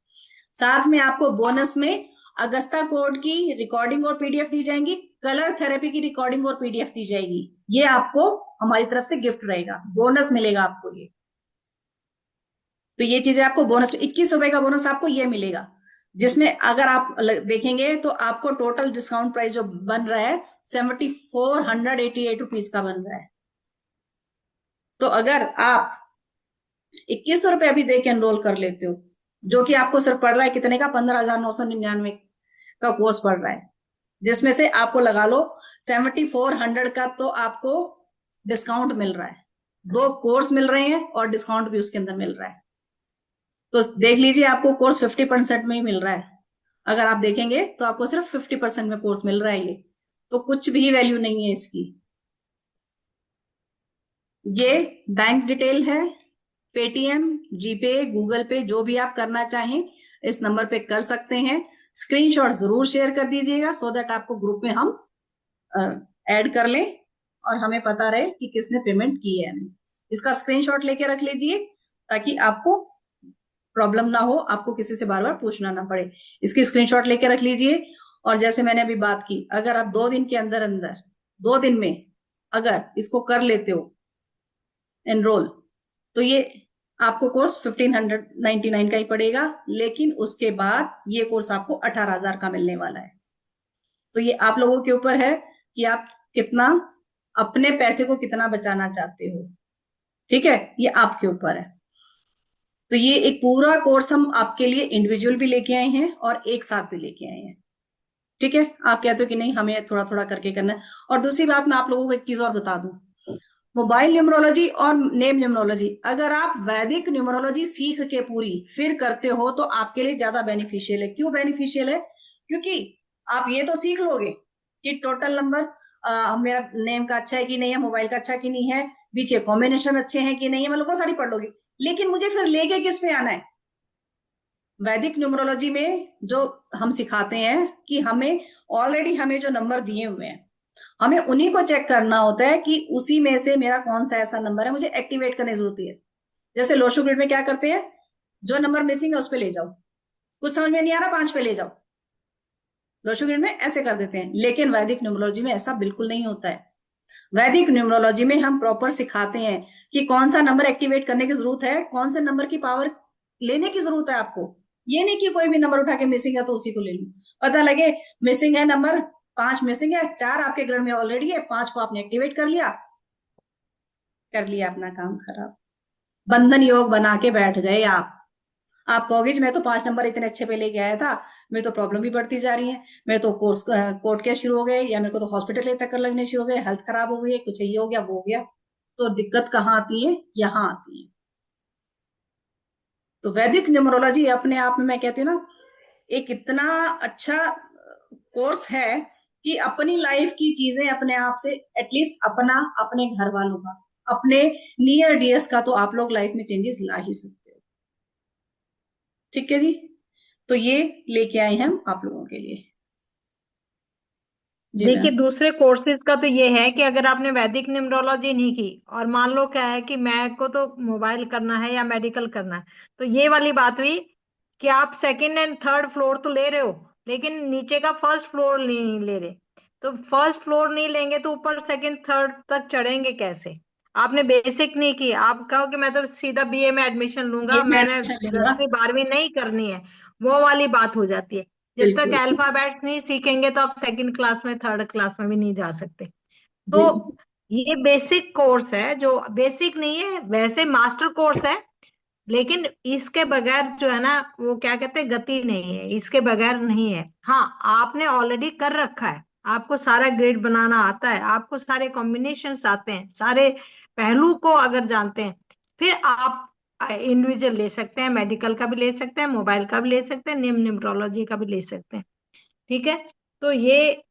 साथ में आपको बोनस में अगस्ता कोड की रिकॉर्डिंग और पीडीएफ दी जाएंगी, कलर थेरेपी की रिकॉर्डिंग और पीडीएफ दी जाएगी। ये आपको हमारी तरफ से गिफ्ट रहेगा, बोनस मिलेगा आपको ये। तो ये चीजें आपको बोनस, 21 रुपए का बोनस आपको ये मिलेगा, जिसमें अगर आप देखेंगे तो आपको टोटल डिस्काउंट प्राइस जो बन रहा है 7,488 रुपीज का बन रहा है। तो अगर आप 2100 रुपए अभी दे के एनरोल कर लेते हो, जो कि आपको सिर्फ पड़ रहा है कितने का, 15,999 का कोर्स पड़ रहा है, जिसमें से आपको लगा लो 7,400 का तो आपको डिस्काउंट मिल रहा है, 2 कोर्स मिल रहे हैं और डिस्काउंट भी उसके अंदर मिल रहा है। तो देख लीजिए आपको कोर्स 50% में ही मिल रहा है, अगर आप देखेंगे तो आपको सिर्फ 50% में कोर्स मिल रहा है ये, तो कुछ भी वैल्यू नहीं है इसकी। ये बैंक डिटेल है, पेटीएम, जीपे, गूगल पे, जो भी आप करना चाहें इस नंबर पे कर सकते हैं। स्क्रीनशॉट जरूर शेयर कर दीजिएगा, सो दैट आपको ग्रुप में हम ऐड कर लें और हमें पता रहे कि किसने पेमेंट की है। इसका स्क्रीनशॉट लेके रख लीजिए ताकि आपको प्रॉब्लम ना हो, आपको किसी से बार बार पूछना ना पड़े। इसकी स्क्रीनशॉट लेके रख लीजिए। और जैसे मैंने अभी बात की, अगर आप 2 दिन के अंदर 2 दिन में अगर इसको कर लेते हो एनरोल, तो ये आपको कोर्स 1599 का ही पड़ेगा, लेकिन उसके बाद ये कोर्स आपको 18,000 का मिलने वाला है। तो ये आप लोगों के ऊपर है कि आप कितना अपने पैसे को कितना बचाना चाहते हो। ठीक है, ये आपके ऊपर है। तो ये एक पूरा कोर्स हम आपके लिए इंडिविजुअल भी लेके आए हैं और एक साथ भी लेके आए हैं। ठीक है, आप कहते हो कि नहीं हमें थोड़ा थोड़ा करके करना है। और दूसरी बात मैं आप लोगों को एक चीज और बता दूं, मोबाइल न्यूमरोलॉजी और नेम न्यूमरोलॉजी अगर आप वैदिक न्यूमरोलॉजी सीख के पूरी फिर करते हो तो आपके लिए ज्यादा बेनिफिशियल है। क्यों बेनिफिशियल है? क्योंकि आप ये तो सीख लोगे कि टोटल नंबर मेरा नेम का अच्छा है कि नहीं है, मोबाइल का अच्छा कि नहीं है, बीच के कॉम्बिनेशन अच्छे हैं कि नहीं है, मतलब वो सारी पढ़ लोगे। लेकिन मुझे फिर लेके किस में आना है? वैदिक न्यूमरोलॉजी में जो हम सिखाते हैं कि हमें ऑलरेडी हमें जो नंबर दिए हुए हैं, हमें उन्हीं को चेक करना होता है कि उसी में से मेरा कौन सा ऐसा नंबर है मुझे एक्टिवेट करने की जरूरत है। जैसे लोशो ग्रिड में क्या करते हैं, जो नंबर मिसिंग है उस पर ले जाओ, कुछ समझ में नहीं आ रहा 5 पे ले जाओ, लोशो ग्रिड में ऐसे कर देते हैं। लेकिन वैदिक न्यूमरोलॉजी में ऐसा बिल्कुल नहीं होता है। वैदिक न्यूमरोलॉजी में हम प्रॉपर सिखाते हैं कि कौन सा नंबर एक्टिवेट करने की जरूरत है, कौन से नंबर की पावर लेने की जरूरत है आपको। ये नहीं कि कोई भी नंबर उठा के मिसिंग है तो उसी को ले लूं। पता लगे मिसिंग है नंबर 5 मिसिंग है, 4 आपके ग्रह में ऑलरेडी है, 5 को आपने एक्टिवेट कर लिया अपना काम खराब। बंधन योग बना के बैठ गए आप कहोगे मैं तो 5 नंबर इतने अच्छे पे लेके आया था, मेरी तो प्रॉब्लम भी बढ़ती जा रही है, मेरे तो कोर्ट केस शुरू हो गए, या मेरे को तो हॉस्पिटल के चक्कर लगने शुरू हो गए, हेल्थ खराब हो गई है, कुछ ये हो गया वो हो गया। तो दिक्कत कहाँ आती है? यहाँ आती है। तो वैदिक न्यूमरोलॉजी अपने आप में मैं कहती हूँ ना, एक इतना अच्छा कोर्स है कि अपनी लाइफ की चीजें अपने आप से, एटलीस्ट अपना, अपने घर वालों का, अपने नियर डियर्स का, तो आप लोग लाइफ में चेंजेस ला ही सकते हो। ठीक है जी, तो ये लेके आए हैं हम आप लोगों के लिए। जी देखिए, मैम। दूसरे कोर्सेज का तो ये है कि अगर आपने वैदिक न्यूमरोलॉजी नहीं की और मान लो क्या है कि मैं को तो मोबाइल करना है या मेडिकल करना है, तो ये वाली बात हुई कि आप सेकंड एंड थर्ड फ्लोर तो ले रहे हो लेकिन नीचे का फर्स्ट फ्लोर नहीं ले रहे। तो फर्स्ट फ्लोर नहीं लेंगे तो ऊपर सेकंड थर्ड तक चढ़ेंगे कैसे? आपने बेसिक नहीं की, आप कहो कि मैं तो सीधा बीए में एडमिशन ये लूंगा, मैं मैंने अच्छा लूंगा। 10वीं 12वीं नहीं करनी है, वो वाली बात हो जाती है। जब तक बिल्कुल। अल्फाबेट नहीं सीखेंगे तो आप सेकंड क्लास में थर्ड क्लास में भी नहीं जा सकते। तो जी। ये बेसिक कोर्स है, जो बेसिक नहीं है वैसे मास्टर कोर्स है, लेकिन इसके बगैर जो है ना वो क्या कहते हैं, गति नहीं है, इसके बगैर नहीं है। हाँ, आपने ऑलरेडी कर रखा है, आपको सारा ग्रेड बनाना आता है, आपको सारे कॉम्बिनेशंस आते हैं, सारे पहलू को अगर जानते हैं, फिर आप इंडिविजुअल ले सकते हैं, मेडिकल का भी ले सकते हैं, मोबाइल का भी ले सकते हैं, न्यूमरोलॉजी का भी ले सकते हैं। ठीक है, तो ये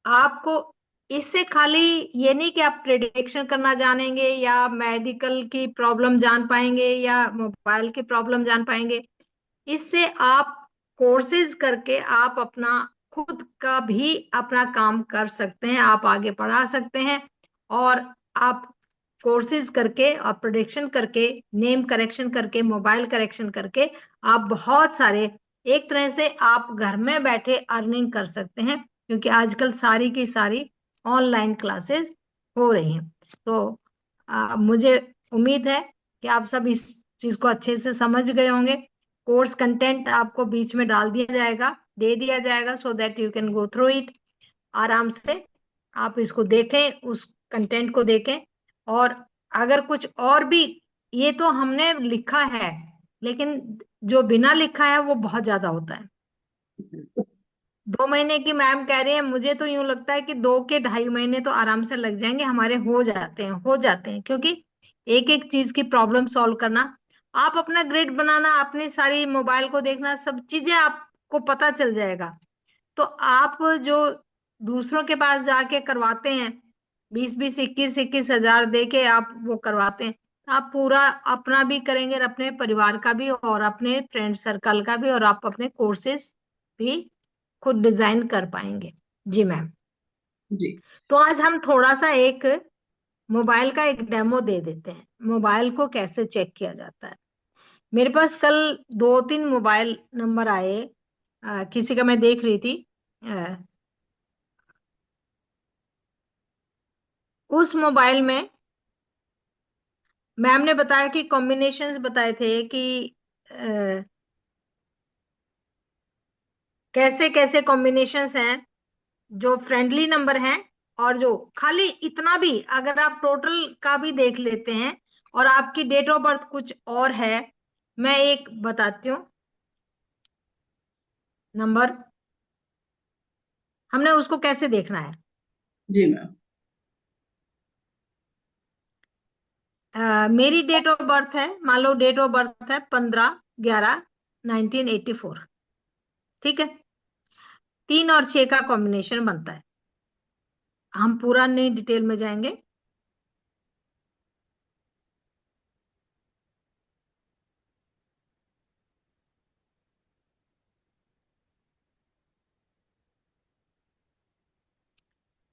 आपको इससे खाली ये नहीं कि आप प्रिडिक्शन करना जानेंगे या मेडिकल की प्रॉब्लम जान पाएंगे या मोबाइल की प्रॉब्लम जान पाएंगे। इससे आप कोर्सेज करके आप अपना खुद का भी अपना काम कर सकते हैं, आप आगे बढ़ा सकते हैं। और आप कोर्सेज करके और प्रोडिक्शन करके, नेम करेक्शन करके, मोबाइल करेक्शन करके आप बहुत सारे, एक तरह से आप घर में बैठे अर्निंग कर सकते हैं, क्योंकि आजकल सारी की सारी ऑनलाइन क्लासेस हो रही हैं। तो मुझे उम्मीद है कि आप सब इस चीज को अच्छे से समझ गए होंगे। कोर्स कंटेंट आपको बीच में डाल दिया जाएगा, दे दिया जाएगा, so that you can go through it आराम से। आप इसको देखें, उस कंटेंट को देखें। और अगर कुछ और भी, ये तो हमने लिखा है, लेकिन जो बिना लिखा है वो बहुत ज्यादा होता है। 2 महीने की मैम कह रही है, मुझे तो यूं लगता है कि 2 के 2.5 महीने तो आराम से लग जाएंगे हमारे, हो जाते हैं क्योंकि एक एक चीज की प्रॉब्लम सॉल्व करना, आप अपना ग्रिड बनाना, अपनी सारी मोबाइल को देखना, सब चीजें आपको पता चल जाएगा। तो आप जो दूसरों के पास जाके करवाते हैं, 20-20 21-21 हजार दे के आप वो करवाते हैं, आप पूरा अपना भी करेंगे और अपने परिवार का भी और अपने फ्रेंड सर्कल का भी, और आप अपने कोर्सेज भी खुद डिजाइन कर पाएंगे। जी मैम। जी। तो आज हम थोड़ा सा एक मोबाइल का एक डेमो दे देते हैं, मोबाइल को कैसे चेक किया जाता है। मेरे पास कल 2-3 मोबाइल नंबर आए, किसी का मैं देख रही थी, उस मोबाइल में मैम ने बताया कि कॉम्बिनेशंस बताए थे कि कैसे कैसे कॉम्बिनेशंस हैं जो फ्रेंडली नंबर हैं, और जो खाली इतना भी अगर आप टोटल का भी देख लेते हैं और आपकी डेट ऑफ बर्थ कुछ और है। मैं एक बताती हूँ नंबर, हमने उसको कैसे देखना है। जी मैम। मेरी डेट ऑफ बर्थ है, मान लो डेट ऑफ बर्थ है 15/11/1984। ठीक है, 3 और 6 का कॉम्बिनेशन बनता है। हम पूरा नहीं डिटेल में जाएंगे।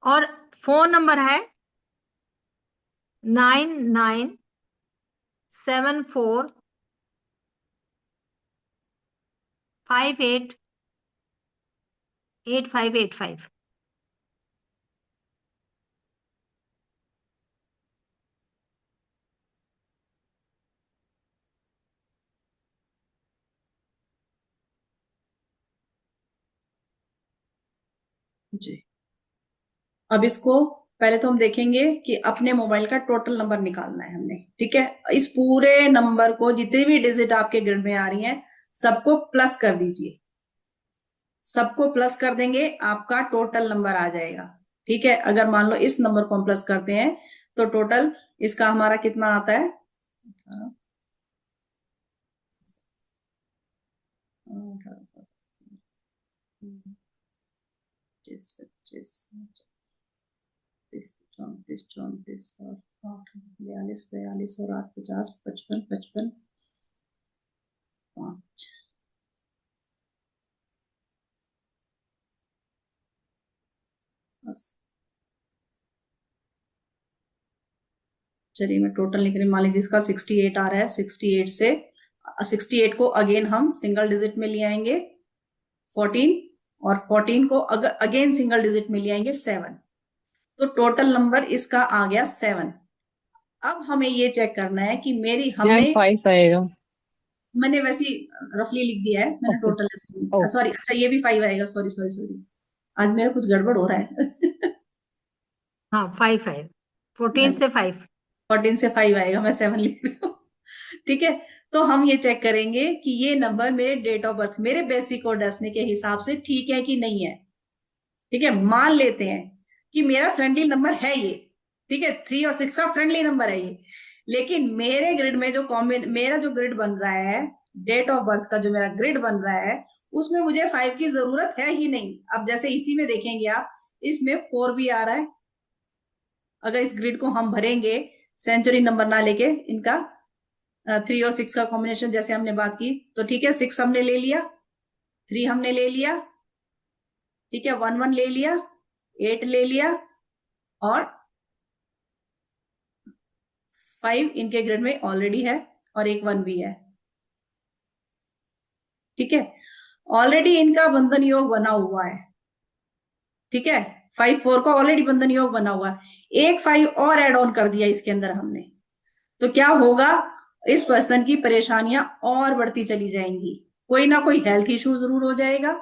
और फोन नंबर है 9974588585। जी, अब इसको पहले तो हम देखेंगे कि अपने मोबाइल का टोटल नंबर निकालना है हमने। ठीक है, इस पूरे नंबर को जितनी भी डिजिट आपके ग्रिड में आ रही हैं सबको प्लस कर दीजिए। सबको प्लस कर देंगे, आपका टोटल नंबर आ जाएगा। ठीक है, अगर मान लो इस नंबर को हम प्लस करते हैं तो टोटल इसका हमारा कितना आता है? 25, 34, 34, 34 और 8, 50, 55, 55, 5। चलिए मैं टोटल लिख रही हूँ। मान लीजिए इसका 68 आ रहा है, 68 से 68 को अगेन हम सिंगल डिजिट में ले आएंगे 14, और 14 को अगेन सिंगल डिजिट में ले आएंगे 7। तो टोटल नंबर इसका आ गया 7। अब हमें ये चेक करना है कि मेरी मैम हमने 5 आएगा। मैंने वैसे ही रफली लिख दिया है, मैंने ओके। टोटल ओ सॉरी, अच्छा ये भी 5 आएगा। सॉरी सॉरी सॉरी, आज मेरा कुछ गड़बड़ हो रहा है। हाँ 5 है, 14 से 5। 14 से 5 आएगा, मैं 7 लिख रही हूँ। ठीक है, तो हम ये चेक करेंगे कि ये नंबर मेरे डेट ऑफ बर्थ, मेरे बेसिक और डेस्टिनी के हिसाब से ठीक है कि नहीं है। ठीक है, मान लेते हैं कि मेरा फ्रेंडली नंबर है ये। ठीक है, 3 और 6 का फ्रेंडली नंबर है ये, लेकिन मेरे ग्रिड में जो मेरा जो ग्रिड बन रहा है, डेट ऑफ बर्थ का जो मेरा ग्रिड बन रहा है, उसमें मुझे 5 की जरूरत है ही नहीं। अब जैसे इसी में देखेंगे आप, इसमें 4 भी आ रहा है। अगर इस ग्रिड को हम भरेंगे सेंचुरी नंबर ना लेके, इनका 3 और 6 का कॉम्बिनेशन जैसे हमने बात की, तो ठीक है 6 हमने ले लिया, 3 हमने ले लिया, ठीक है 1 1 ले लिया, 8 ले लिया, और 5 इनके ग्रिड में ऑलरेडी है, और एक 1 भी है। ठीक है, ऑलरेडी इनका बंधन योग बना हुआ है। ठीक है, 5 4 का ऑलरेडी बंधन योग बना हुआ है, एक 5 और एड ऑन कर दिया इसके अंदर हमने, तो क्या होगा? इस पर्सन की परेशानियां और बढ़ती चली जाएंगी, कोई ना कोई हेल्थ इशू जरूर हो जाएगा।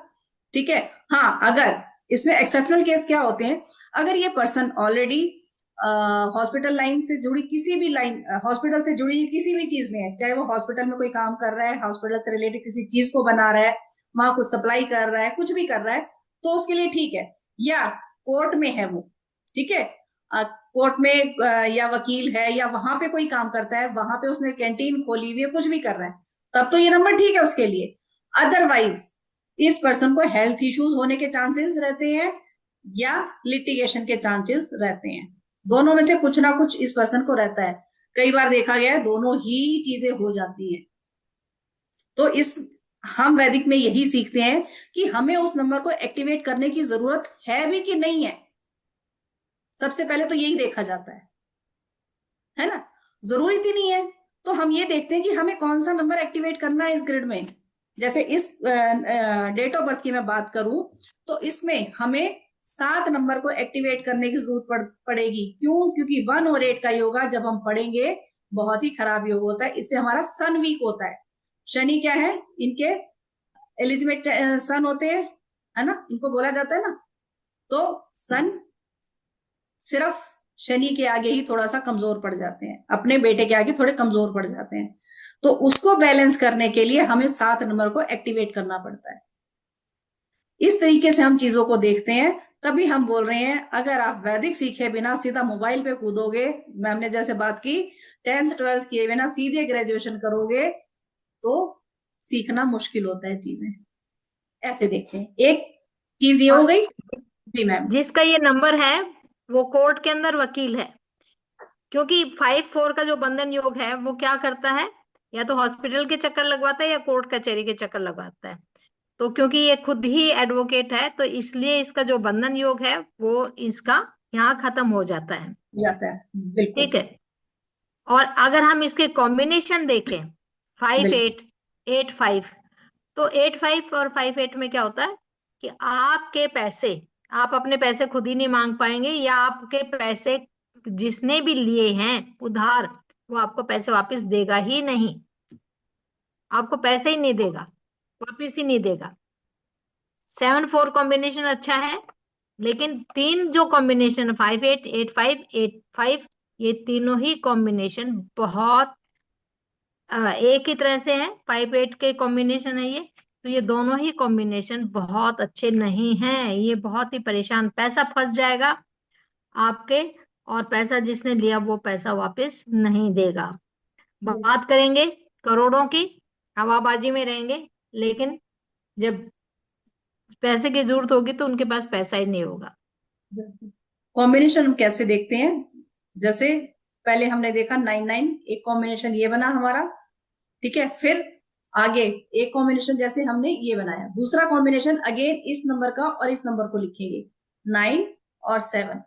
ठीक है, हाँ अगर इसमें एक्सेप्शनल केस क्या होते हैं, अगर ये पर्सन ऑलरेडी हॉस्पिटल लाइन से जुड़ी किसी भी लाइन, हॉस्पिटल से जुड़ी किसी भी चीज में है, चाहे वो हॉस्पिटल में कोई काम कर रहा है, हॉस्पिटल से रिलेटेड किसी चीज को बना रहा है, वहां कुछ सप्लाई कर रहा है, कुछ भी कर रहा है, तो उसके लिए ठीक है। या कोर्ट में है वो, ठीक है, कोर्ट में या वकील है, या वहां पे कोई काम करता है, वहां पे उसने कैंटीन खोली हुई है, कुछ भी कर रहा है, तब तो ये नंबर ठीक है उसके लिए। अदरवाइज इस पर्सन को हेल्थ इश्यूज होने के चांसेस रहते हैं, या लिटिगेशन के चांसेस रहते हैं। दोनों में से कुछ ना कुछ इस पर्सन को रहता है। कई बार देखा गया है दोनों ही चीजें हो जाती हैं। तो इस हम वैदिक में यही सीखते हैं कि हमें उस नंबर को एक्टिवेट करने की जरूरत है भी कि नहीं है। सबसे पहले तो यही देखा जाता है ना, जरूरत ही नहीं है, तो हम ये देखते हैं कि हमें कौन सा नंबर एक्टिवेट करना है इस ग्रिड में। जैसे इस डेट ऑफ बर्थ की मैं बात करूं, तो इसमें हमें 7 नंबर को एक्टिवेट करने की जरूरत पड़ेगी। क्यों? क्योंकि 1 और 8 का योगा जब हम पढ़ेंगे बहुत ही खराब योग होता है, इससे हमारा सन वीक होता है। शनि क्या है? इनके एलिजमेट सन होते हैं, है ना, इनको बोला जाता है ना। तो सन सिर्फ शनि के आगे ही थोड़ा सा कमजोर पड़ जाते हैं, अपने बेटे के आगे थोड़े कमजोर पड़ जाते हैं। तो उसको बैलेंस करने के लिए हमें 7 नंबर को एक्टिवेट करना पड़ता है। इस तरीके से हम चीजों को देखते हैं, तभी हम बोल रहे हैं अगर आप वैदिक सीखे बिना सीधा मोबाइल पे कूदोगे, मैम ने जैसे बात की 10th 12th किए बिना सीधे ग्रेजुएशन करोगे तो सीखना मुश्किल होता है चीजें। ऐसे देखते हैं। एक चीज ये हो गई जी मैम। जिसका ये नंबर है वो कोर्ट के अंदर वकील है, क्योंकि 5-4 का जो बंधन योग है वो क्या करता है, या तो हॉस्पिटल के चक्कर लगवाता है या कोर्ट कचहरी के चक्कर लगवाता है। तो क्योंकि ये खुद ही एडवोकेट है तो इसलिए इसका जो बंधन योग है वो इसका यहाँ खत्म हो जाता है। जाता है बिल्कुल। ठीक है। और अगर हम इसके कॉम्बिनेशन देखें 5-8, 8-5, तो 8-5 और 5-8 में क्या होता है कि आपके पैसे, आप अपने पैसे खुद ही नहीं मांग पाएंगे, या आपके पैसे जिसने भी लिए हैं उधार वो आपको पैसे वापस देगा ही नहीं, आपको पैसे ही नहीं देगा, वापस ही नहीं देगा। 7-4 कॉम्बिनेशन अच्छा है, लेकिन तीन जो कॉम्बिनेशन 5-8, 8-5, 8-5, ये तीनों ही कॉम्बिनेशन बहुत एक ही तरह से है, 5-8 के कॉम्बिनेशन है ये, तो ये दोनों ही कॉम्बिनेशन बहुत अच्छे नहीं हैं। ये बहुत ही परेशान, पैसा फंस जाएगा आपके, और पैसा जिसने लिया वो पैसा वापस नहीं देगा। बात करेंगे करोड़ों की, हवाबाजी में रहेंगे, लेकिन जब पैसे की जरूरत होगी तो उनके पास पैसा ही नहीं होगा। कॉम्बिनेशन हम कैसे देखते हैं? जैसे पहले हमने देखा 9-9, एक कॉम्बिनेशन ये बना हमारा, ठीक है। फिर आगे एक कॉम्बिनेशन जैसे हमने ये बनाया, दूसरा कॉम्बिनेशन अगेन इस नंबर का और इस नंबर को लिखेंगे, 9 और 7,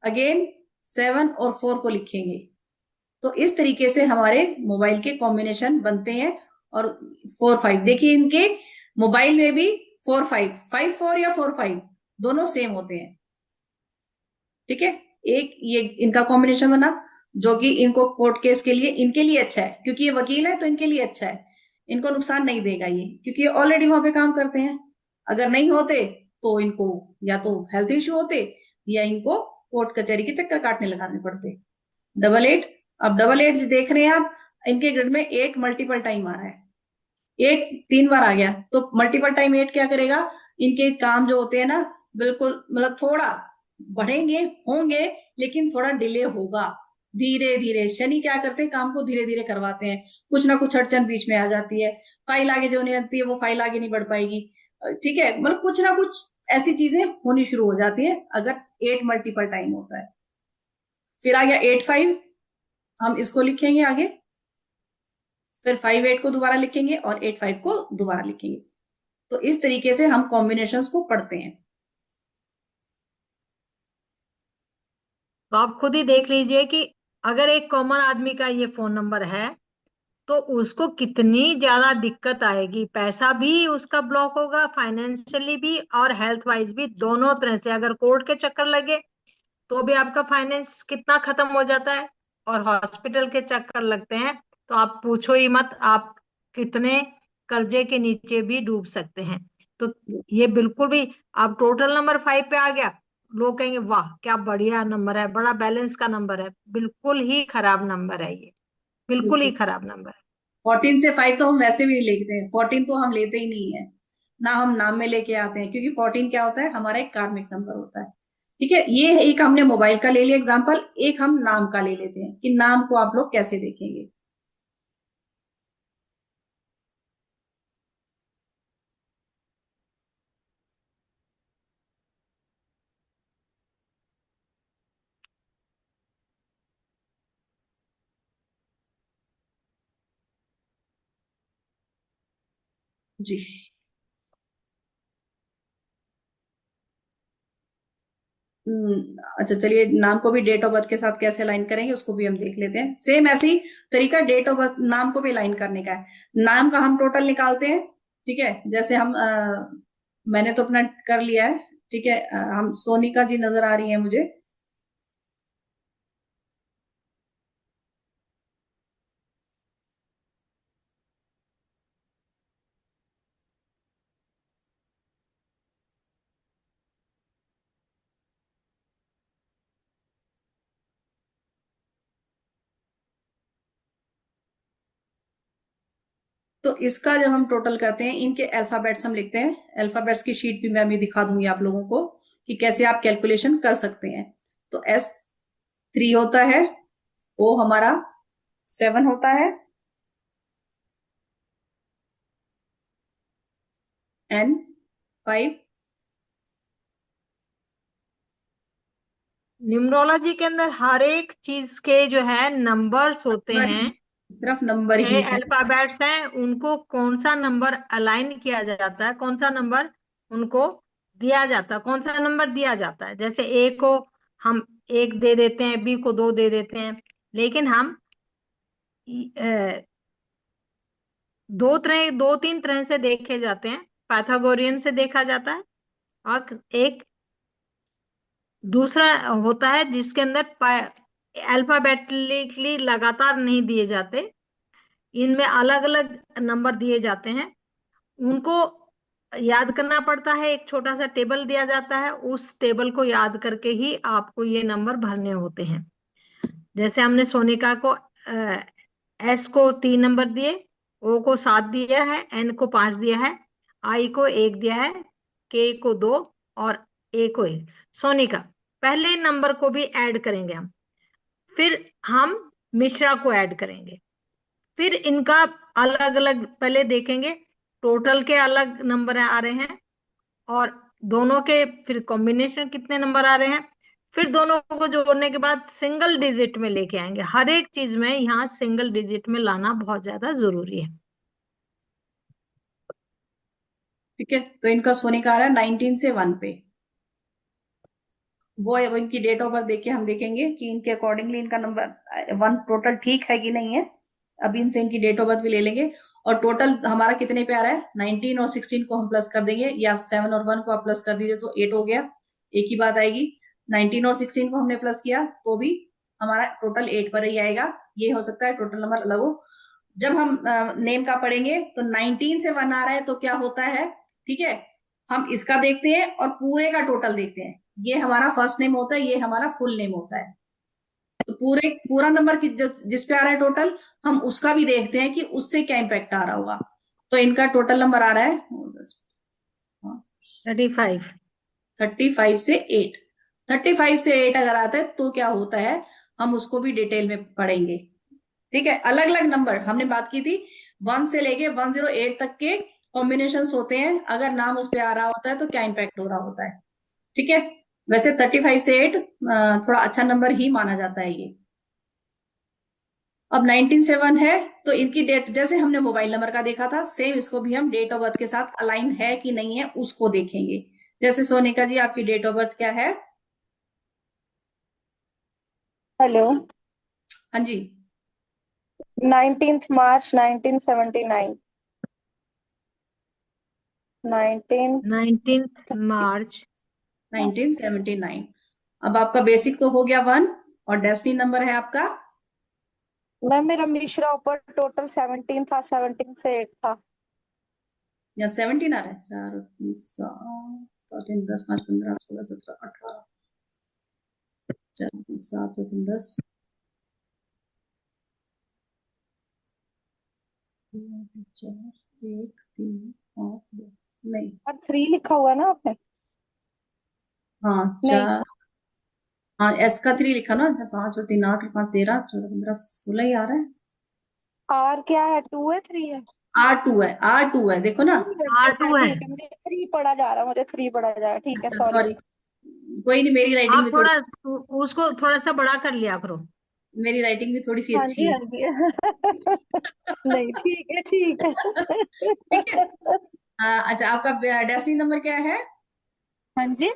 अगेन 7 और 4 को लिखेंगे। तो इस तरीके से हमारे मोबाइल के कॉम्बिनेशन बनते हैं। और 4-5 देखिए, इनके मोबाइल में भी 4-5, 5-4 या 4-5 दोनों सेम होते हैं, ठीक है। एक ये इनका कॉम्बिनेशन बना जो कि इनको कोर्ट केस के लिए, इनके लिए अच्छा है क्योंकि ये वकील है, तो इनके लिए अच्छा है, इनको नुकसान नहीं देगा ये, क्योंकि ये ऑलरेडी वहां पे काम करते हैं। अगर नहीं होते तो इनको या तो हेल्थ इश्यू होते या इनको कोर्ट कचहरी के चक्कर काटने लगाने पड़ते। 88, अब 88 देख रहे हैं आप, इनके ग्रिड में 8 मल्टीपल टाइम आ रहा है, 8 3 बार आ गया, तो मल्टीपल टाइम 8 क्या करेगा, इनके काम जो होते हैं ना, बिल्कुल मतलब थोड़ा बढ़ेंगे होंगे, लेकिन थोड़ा डिले होगा, धीरे धीरे। शनि क्या करते हैं, काम को धीरे धीरे करवाते हैं, कुछ ना कुछ अड़चन बीच में आ जाती है, फाइल आगे जो नहीं आती है वो फाइल आगे नहीं बढ़ पाएगी, ठीक है, मतलब कुछ ना कुछ ऐसी चीजें होनी शुरू हो जाती है अगर 8 मल्टीपल टाइम होता है। फिर आ गया 8-5, हम इसको लिखेंगे आगे, फिर 5-8 को दोबारा लिखेंगे और 8-5 को दोबारा लिखेंगे। तो इस तरीके से हम कॉम्बिनेशंस को पढ़ते हैं। तो आप खुद ही देख लीजिए कि अगर एक कॉमन आदमी का ये फोन नंबर है तो उसको कितनी ज्यादा दिक्कत आएगी, पैसा भी उसका ब्लॉक होगा, फाइनेंशियली भी और हेल्थ वाइज भी, दोनों तरह से। अगर कोर्ट के चक्कर लगे तो भी आपका फाइनेंस कितना खत्म हो जाता है, और हॉस्पिटल के चक्कर लगते हैं तो आप पूछो ही मत, आप कितने कर्जे के नीचे भी डूब सकते हैं। तो ये बिल्कुल भी, आप टोटल नंबर 5 पे आ गया, लोग कहेंगे वाह क्या बढ़िया नंबर है, बड़ा बैलेंस का नंबर है। बिल्कुल ही खराब नंबर है ये, बिल्कुल ही बिल्कुल। खराब नंबर है। 14 से 5 तो हम वैसे भी लेते हैं, 14 तो हम लेते ही नहीं है ना, हम नाम में लेके आते हैं, क्योंकि 14 क्या होता है, हमारा एक कार्मिक नंबर होता है, ठीक है। ये एक हमने मोबाइल का ले लिया एग्जांपल, एक हम नाम का ले लेते हैं कि नाम को आप लोग कैसे देखेंगे। जी। अच्छा चलिए, नाम को भी डेट ऑफ बर्थ के साथ कैसे अलाइन करेंगे उसको भी हम देख लेते हैं। सेम ऐसे ही तरीका डेट ऑफ बर्थ नाम को भी अलाइन करने का है। नाम का हम टोटल निकालते हैं, ठीक है। जैसे हम मैंने तो अपना कर लिया है, ठीक है, हम सोनिका जी नजर आ रही हैं मुझे। तो इसका जब हम टोटल करते हैं, इनके अल्फाबेट्स हम लिखते हैं। अल्फाबेट्स की शीट भी मैं अभी दिखा दूंगी आप लोगों को कि कैसे आप कैलकुलेशन कर सकते हैं। तो S3 होता है, O हमारा 7 होता है, N 5, न्यूमरोलॉजी के अंदर हर एक चीज के जो है नंबर्स होते नंबर हैं, ही, सिर्फ नंबर ही छह है। अल्फाबेट्स हैं, उनको कौन सा नंबर अलाइन किया जाता है, कौन सा नंबर उनको दिया जाता है, कौन सा नंबर दिया जाता है। जैसे ए को हम 1 दे देते हैं, बी को 2 दे देते हैं, लेकिन हम अ, दो तीन तरह से देखे जाते हैं। पाइथागोरियन से देखा जाता है, और एक दूसरा होता है जिसके अंदर अल्फाबेटिकली लगातार नहीं दिए जाते, इनमें अलग अलग नंबर दिए जाते हैं। उनको याद करना पड़ता है, एक छोटा सा टेबल दिया जाता है, उस टेबल को याद करके ही आपको ये नंबर भरने होते हैं। जैसे हमने सोनिका को S को 3 नंबर दिए, O को 7 दिया है, N को 5 दिया है, I को 1 दिया है, K को 2 और A को 1। सोनिका पहले नंबर को भी ऐड करेंगे हम, फिर हम मिश्रा को ऐड करेंगे, फिर इनका अलग अलग पहले देखेंगे, टोटल के अलग नंबर आ रहे हैं, और दोनों के फिर कॉम्बिनेशन कितने नंबर आ रहे हैं, फिर दोनों को जोड़ने के बाद सिंगल डिजिट में लेके आएंगे। हर एक चीज में यहाँ सिंगल डिजिट में लाना बहुत ज्यादा जरूरी है। ठीक है, तो इनका सोनिका आ रहा है 19 से 1 पे। वो अब इनकी डेट ऑफ बर्थ देख के हम देखेंगे कि इनके अकॉर्डिंगली इनका नंबर 1 टोटल ठीक है कि नहीं है। अभी इनसे इनकी डेट ऑफ बर्थ भी ले लेंगे। और टोटल हमारा कितने पे आ रहा है, 19 और 16 को हम प्लस कर देंगे, या 7 और 1 को आप प्लस कर दीजिए तो 8 हो गया। एक ही बात आएगी, 19 और 16 को हमने प्लस किया तो भी हमारा टोटल 8 पर ही आएगा। ये हो सकता है टोटल नंबर अलग हो। जब हम नेम का पढ़ेंगे तो 19 से 1 आ रहा है तो क्या होता है, ठीक है, हम इसका देखते हैं और पूरे का टोटल देखते हैं। ये हमारा फर्स्ट नेम होता है, ये हमारा फुल नेम होता है। तो पूरा नंबर जिस पे आ रहा है टोटल, हम उसका भी देखते हैं कि उससे क्या इम्पैक्ट आ रहा होगा। तो इनका टोटल नंबर आ रहा है 35। 35 से 8। 35 से 8 अगर आता है तो क्या होता है, हम उसको भी डिटेल में पढ़ेंगे। ठीक है, अलग अलग नंबर हमने बात की थी, 1 से लेके 108 तक के कॉम्बिनेशन होते हैं। अगर नाम उस पे आ रहा होता है तो क्या इम्पैक्ट हो रहा होता है। ठीक है, वैसे 35 से 8 थोड़ा अच्छा नंबर ही माना जाता है ये। अब 19 से 1 है तो इनकी डेट, जैसे हमने मोबाइल नंबर का देखा था, सेम इसको भी हम डेट ऑफ बर्थ के साथ अलाइन है कि नहीं है उसको देखेंगे। जैसे सोनिका जी, आपकी डेट ऑफ बर्थ क्या है? हेलो। हाँ जी, 19th मार्च 1979। 19th। 19 मार्च 1979। अब आपका बेसिक तो हो गया 1, और डेस्टिनी नंबर है आपका? मैम मेरा मिश्रा ऊपर टोटल 17 था, 17 से 8 था। या 17 आ रहा है? 4 3 7 3 10 5 15 16 17 18, 4 3 7 3 10, 4 1 3 8 2, नहीं, और 3 लिखा हुआ है ना आपने? हाँ नहीं। 4, हाँ एस का 3 लिखा ना, जब 5 और 3 8 और 5 13 14 15 16 ही आ रहा है। आर क्या है, 2 है 3 है? R2 है, R2 है, देखो ना। अच्छा R2 है। ठीक है, मुझे 3 पढ़ा जा रहा है, मुझे 3 पढ़ा जा रहा है, ठीक है, अच्छा सॉरी। सॉरी, कोई नहीं, मेरी राइटिंग आप भी थोड़ी, थोड़ा उसको थोड़ा सा बड़ा कर लिया करो। मेरी राइटिंग भी थोड़ी सी हाँ अच्छी जी है। हाँ जी। नहीं ठीक है ठीक ठीक है, है। अच्छा आपका डेस्टिनी नंबर क्या है? हाँ जी।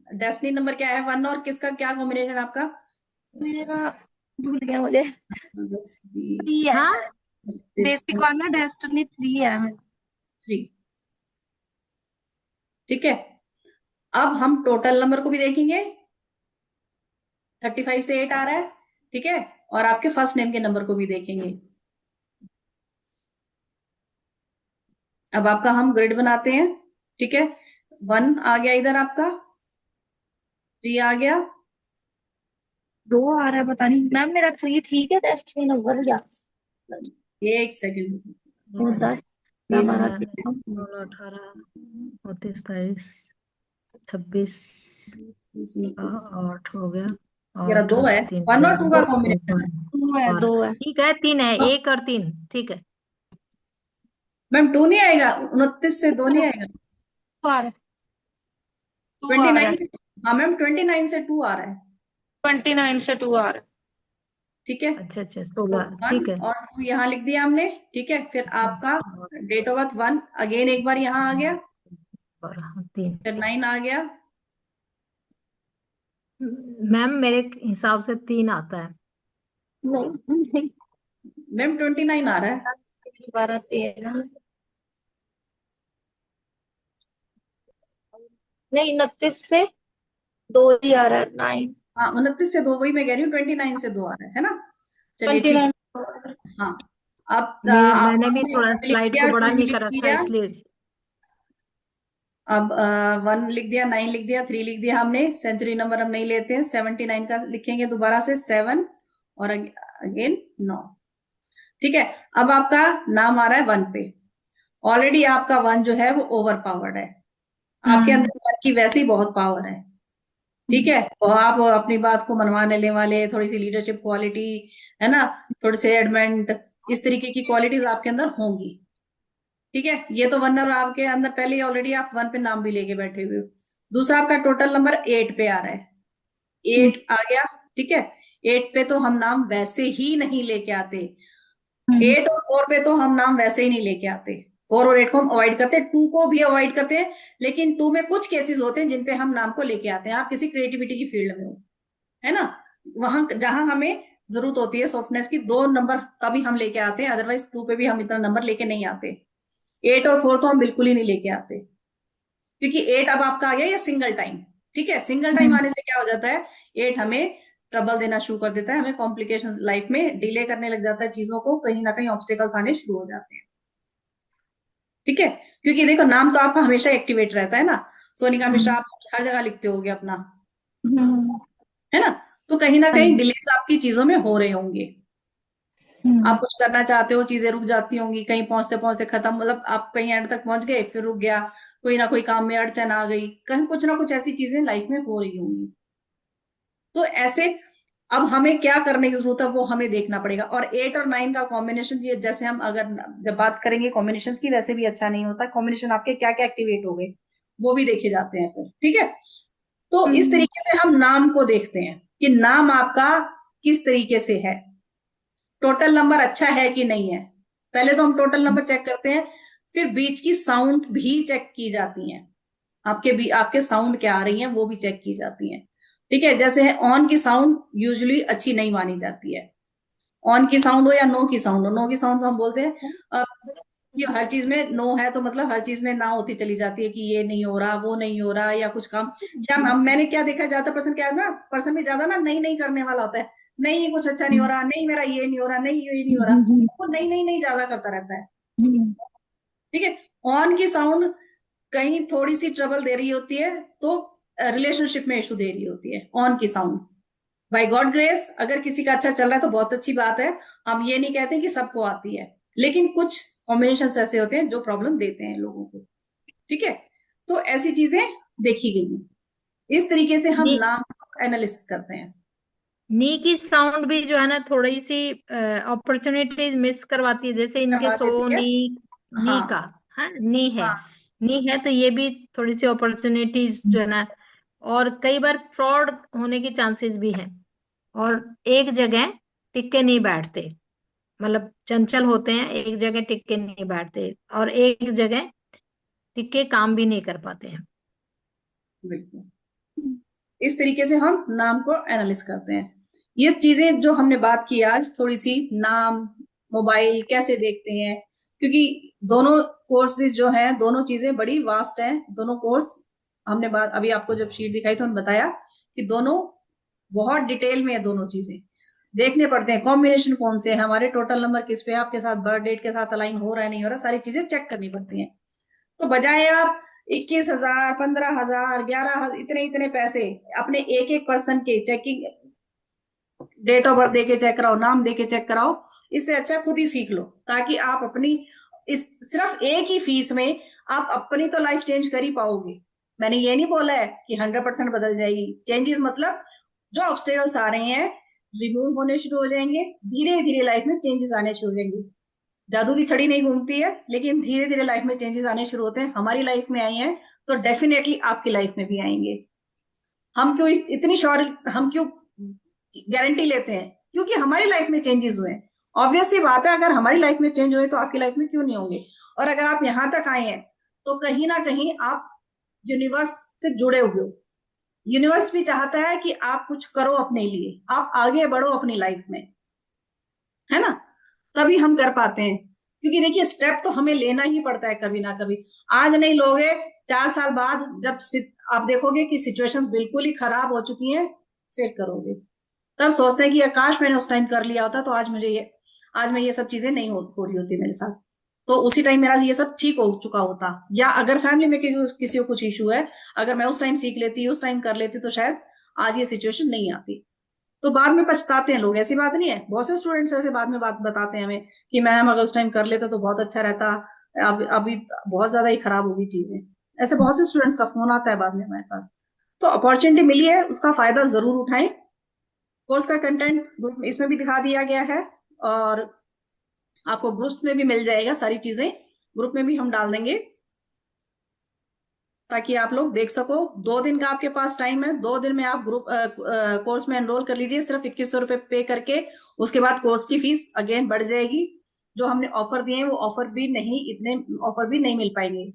डेस्टिनी नंबर क्या है, 1 और किसका क्या कॉम्बिनेशन आपका? मेरा भूल गया मुझे। 10 20 3 है हाँ, शायद। 32 बेसिक वाला डेस्टिनी 3 है। 3। ठीक है, अब हम टोटल नंबर को भी देखेंगे, 35 से 8 आ रहा है, ठीक है, और आपके फर्स्ट नेम के नंबर को भी देखेंगे। अब आपका हम ग्रिड बनाते हैं, ठीक है। 1 आ गया इधर आपका, 3 आ गया, 2 आ रहा है, पता नहीं मैम मेरा सही ठीक है टेस्ट में नंबर या 1 सेकेंड, 10 बीस हमारा मिनट 16, 18, 29, 23, 26, 8 हो गया, मेरा 2 है, 3 1 और 2 का 2 कॉम्बिनेशन है। 2 है, 2 है ठीक है, 3 है, 1 और 3, ठीक है। मैम 2 नहीं आएगा, 29 से 2 नहीं आएगा, 2 आ रहा है, 2 आ रहा 29 है, हाँ मैम 29 से 2 आ रहा है, 29 से 2 आ रहा है। ठीक है। अच्छा, तो 16, 1 ठीक है। और 2 यहाँ लिख दिया हमने, ठीक है। फिर आपका डेट ऑफ बर्थ 1 अगेन एक बार यहाँ आ गया, और 3। फिर 9 आ गया, मैम मेरे हिसाब से 3 आता है। नहीं नहीं, मैम 29 आ रहा है, 12 13 नहीं, 29 से 2 ही आ रहा है, 9 हाँ 29 से 2, वही मैं कह रही हूँ, 29 से 2 आ रहा है ना। चलिए ठीक 29। है, हाँ। अब मैंने भी आपने थोड़ा 1 लिख स्लाइड को दिया, बड़ा 2 भी नहीं लिख करा था दिया, इसलिए। अब 1 लिख दिया, 9 लिख दिया, 3 लिख दिया हमने। सेंचुरी नंबर हम नहीं लेते हैं, 79 का लिखेंगे दोबारा से, 7 और अगेन 9, ठीक है। अब आपका नाम आ रहा है 1 पे, ऑलरेडी आपका 1 जो है वो ओवर पावर्ड है, आपके अंदर 1 की वैसे ही बहुत पावर है, ठीक है। और आप अपनी बात को मनवाने लेने वाले, थोड़ी सी लीडरशिप क्वालिटी है ना, थोड़े से एडमेंट, इस तरीके की क्वालिटीज आपके अंदर होंगी, ठीक है। ये तो 1 नंबर आपके अंदर पहले ही ऑलरेडी आप 1 पे नाम भी लेके बैठे हुए हो। दूसरा आपका टोटल नंबर 8 पे आ रहा है, 8 आ गया, ठीक है। 8 पे तो हम नाम वैसे ही नहीं लेके आते, 8 और 4 पे तो हम नाम वैसे ही नहीं लेके आते, 4 और 8 को हम अवॉइड करते हैं, 2 को भी अवॉइड करते हैं, लेकिन 2 में कुछ केसेस होते हैं जिनपे हम नाम को लेके आते हैं। आप किसी क्रिएटिविटी की फील्ड में हो, है ना, वहां जहां हमें जरूरत होती है सॉफ्टनेस की, 2 नंबर तभी हम लेके आते हैं, अदरवाइज 2 पे भी हम इतना नंबर लेके नहीं आते। 8 और 4 तो हम बिल्कुल ही नहीं लेके आते, क्योंकि 8 अब आपका आ गया ये सिंगल टाइम, ठीक है। सिंगल टाइम आने से क्या हो जाता है, 8 हमें ट्रबल देना शुरू कर देता है, हमें कॉम्प्लिकेशन लाइफ में डिले करने लग जाता है चीजों को, कहीं ना कहीं ऑब्स्टिकल्स आने शुरू हो जाते हैं, ठीक है। क्योंकि देखो नाम तो आपका हमेशा एक्टिवेट रहता है ना, सोनिका मिश्रा आप हर जगह लिखते होगे अपना, है ना, तो कहीं ना कहीं डिलेस आपकी चीजों में हो रहे होंगे, आप कुछ करना चाहते हो, चीजें रुक जाती होंगी, कहीं पहुंचते पहुंचते खत्म, मतलब आप कहीं एंड तक पहुंच गए फिर रुक गया, कोई ना कोई काम में अड़चन आ गई, कहीं कुछ ना कुछ ऐसी चीजें लाइफ में हो रही होंगी। तो ऐसे अब हमें क्या करने की जरूरत है वो हमें देखना पड़ेगा। और 8 और 9 का कॉम्बिनेशन, ये जैसे हम अगर जब बात करेंगे कॉम्बिनेशन की, वैसे भी अच्छा नहीं होता, कॉम्बिनेशन आपके क्या क्या एक्टिवेट हो गए वो भी देखे जाते हैं फिर, ठीक है। तो इस तरीके से हम नाम को देखते हैं कि नाम आपका किस तरीके से है, टोटल नंबर अच्छा है कि नहीं है। पहले तो हम टोटल नंबर चेक करते हैं, फिर बीच की साउंड भी चेक की जाती है, आपके साउंड क्या आ रही है वो भी चेक की जाती है, ठीक है। जैसे है ऑन की साउंड यूजुअली अच्छी नहीं मानी जाती है, ऑन की साउंड हो या नो की साउंड हो, नो की साउंड तो हम बोलते हैं कि हर चीज में नो है, तो मतलब हर चीज में ना होती चली जाती है कि ये नहीं हो रहा, वो नहीं हो रहा, या कुछ काम, या मैंने क्या देखा, ज्यादा पर्सन क्या है ना, पर्सन भी ज्यादा ना नहीं नहीं करने वाला होता है, नहीं कुछ अच्छा नहीं हो रहा, नहीं मेरा ये नहीं हो रहा, नहीं ये नहीं हो रहा, वो नहीं नहीं नहीं ज्यादा करता रहता है, ठीक है। ऑन की साउंड कहीं थोड़ी सी ट्रबल दे रही होती है, तो रिलेशनशिप में इशू दे रही होती है ऑन की साउंड। बाय गॉड ग्रेस अगर किसी का अच्छा चल रहा है तो बहुत अच्छी बात है, हम ये नहीं कहते कि सबको आती है, लेकिन कुछ कॉम्बिनेशन ऐसे होते हैं जो प्रॉब्लम देते हैं लोगों को, ठीक है। तो ऐसी चीजें देखी गई हैं, इस तरीके से हम नी नाम को एनालिसिस करते हैं। नी की साउंड भी जो है ना थोड़ी सी अपॉर्चुनिटीज मिस करवाती है, जैसे इनके करवा देती है, सोनी, नी हाँ का है, नी है, हाँ नी है, तो ये भी थोड़ी सी अपॉर्चुनिटीज जो है ना, और कई बार फ्रॉड होने की चांसेस भी हैं, और एक जगह टिक के नहीं बैठते, मतलब चंचल होते हैं, एक जगह टिक के नहीं बैठते, और एक जगह टिक के काम भी नहीं कर पाते हैं। बिल्कुल, इस तरीके से हम नाम को एनालिस करते हैं। ये चीजें जो हमने बात की आज थोड़ी सी, नाम, मोबाइल कैसे देखते हैं, क्योंकि दोनों कोर्सेज जो हैं, दोनों चीजें बड़ी वास्ट हैं, दोनों कोर्स हमने बात अभी आपको जब शीट दिखाई तो हमने बताया कि दोनों बहुत डिटेल में है, दोनों चीजें देखने पड़ते हैं, कॉम्बिनेशन कौन से है, हमारे टोटल नंबर किस पे, आपके साथ बर्थ डेट के साथ अलाइन हो रहा है नहीं हो रहा, सारी चीजें चेक करनी पड़ती हैं। तो बजाय आप 21,000, 15,000, 11,000 इतने इतने पैसे अपने एक एक पर्सन के चेकिंग, डेट ऑफ बर्थ देके चेक कराओ, नाम देके चेक कराओ, इससे अच्छा खुद ही सीख लो, ताकि आप अपनी इस सिर्फ एक ही फीस में आप अपनी तो लाइफ चेंज कर ही पाओगे। मैंने ये नहीं बोला है कि 100% बदल जाएगी, चेंजेस मतलब जो ऑब्स्टेकल्स आ रहे हैं रिमूव होने शुरू हो जाएंगे, धीरे धीरे लाइफ में चेंजेस आने शुरू हो जाएंगे। जादू की छड़ी नहीं घूमती है, लेकिन धीरे धीरे लाइफ में चेंजेस आने शुरू होते हैं। हमारी लाइफ में आई हैं तो डेफिनेटली आपकी लाइफ में भी आएंगे। हम क्यों इतनी श्योर, हम क्यों गारंटी लेते हैं? क्योंकि हमारी लाइफ में चेंजेस हुए हैं। ऑब्वियस सी बात है, अगर हमारी लाइफ में चेंज हुए तो आपकी लाइफ में क्यों नहीं होंगे? और अगर आप यहां तक आए हैं तो कहीं ना कहीं आप यूनिवर्स से जुड़े हुए हो। यूनिवर्स भी चाहता है कि आप कुछ करो अपने लिए, आप आगे बढ़ो अपनी लाइफ में, है ना? तभी हम कर पाते हैं, क्योंकि देखिए स्टेप तो हमें लेना ही पड़ता है कभी ना कभी। आज नहीं लोगे, 4 साल बाद जब आप देखोगे कि सिचुएशंस बिल्कुल ही खराब हो चुकी हैं, फिर करोगे। तब सोचते हैं कि काश मैंने उस टाइम कर लिया होता तो आज मैं ये सब चीजें नहीं हो रही होती मेरे साथ, तो उसी टाइम मेरा ये सब ठीक हो चुका होता। या अगर फैमिली में किसी को कुछ इशू है, अगर मैं उस टाइम सीख लेती, उस टाइम कर लेती, तो शायद आज ये सिचुएशन नहीं आती। तो बाद में पछताते हैं लोग, ऐसी बात नहीं है। बहुत से स्टूडेंट्स ऐसे बाद में बात बताते हैं हमें कि मैम अगर उस टाइम कर लेता तो बहुत अच्छा रहता, अभी बहुत ज्यादा ही खराब होगी चीजें। ऐसे बहुत से स्टूडेंट्स का फोन आता है बाद में हमारे पास। तो अपॉर्चुनिटी मिली है, उसका फायदा जरूर उठाएं। कोर्स का कंटेंट ग्रुप में इसमें भी दिखा दिया गया है, और आपको ग्रुप में भी मिल जाएगा, सारी चीजें ग्रुप में भी हम डाल देंगे ताकि आप लोग देख सको। 2 दिन का आपके पास टाइम है, 2 दिन में आप ग्रुप कोर्स में एनरोल कर लीजिए, सिर्फ 2100 रुपए पे करके। उसके बाद कोर्स की फीस अगेन बढ़ जाएगी। जो हमने ऑफर दिए हैं वो ऑफर भी नहीं, इतने ऑफर भी नहीं मिल पाएंगे।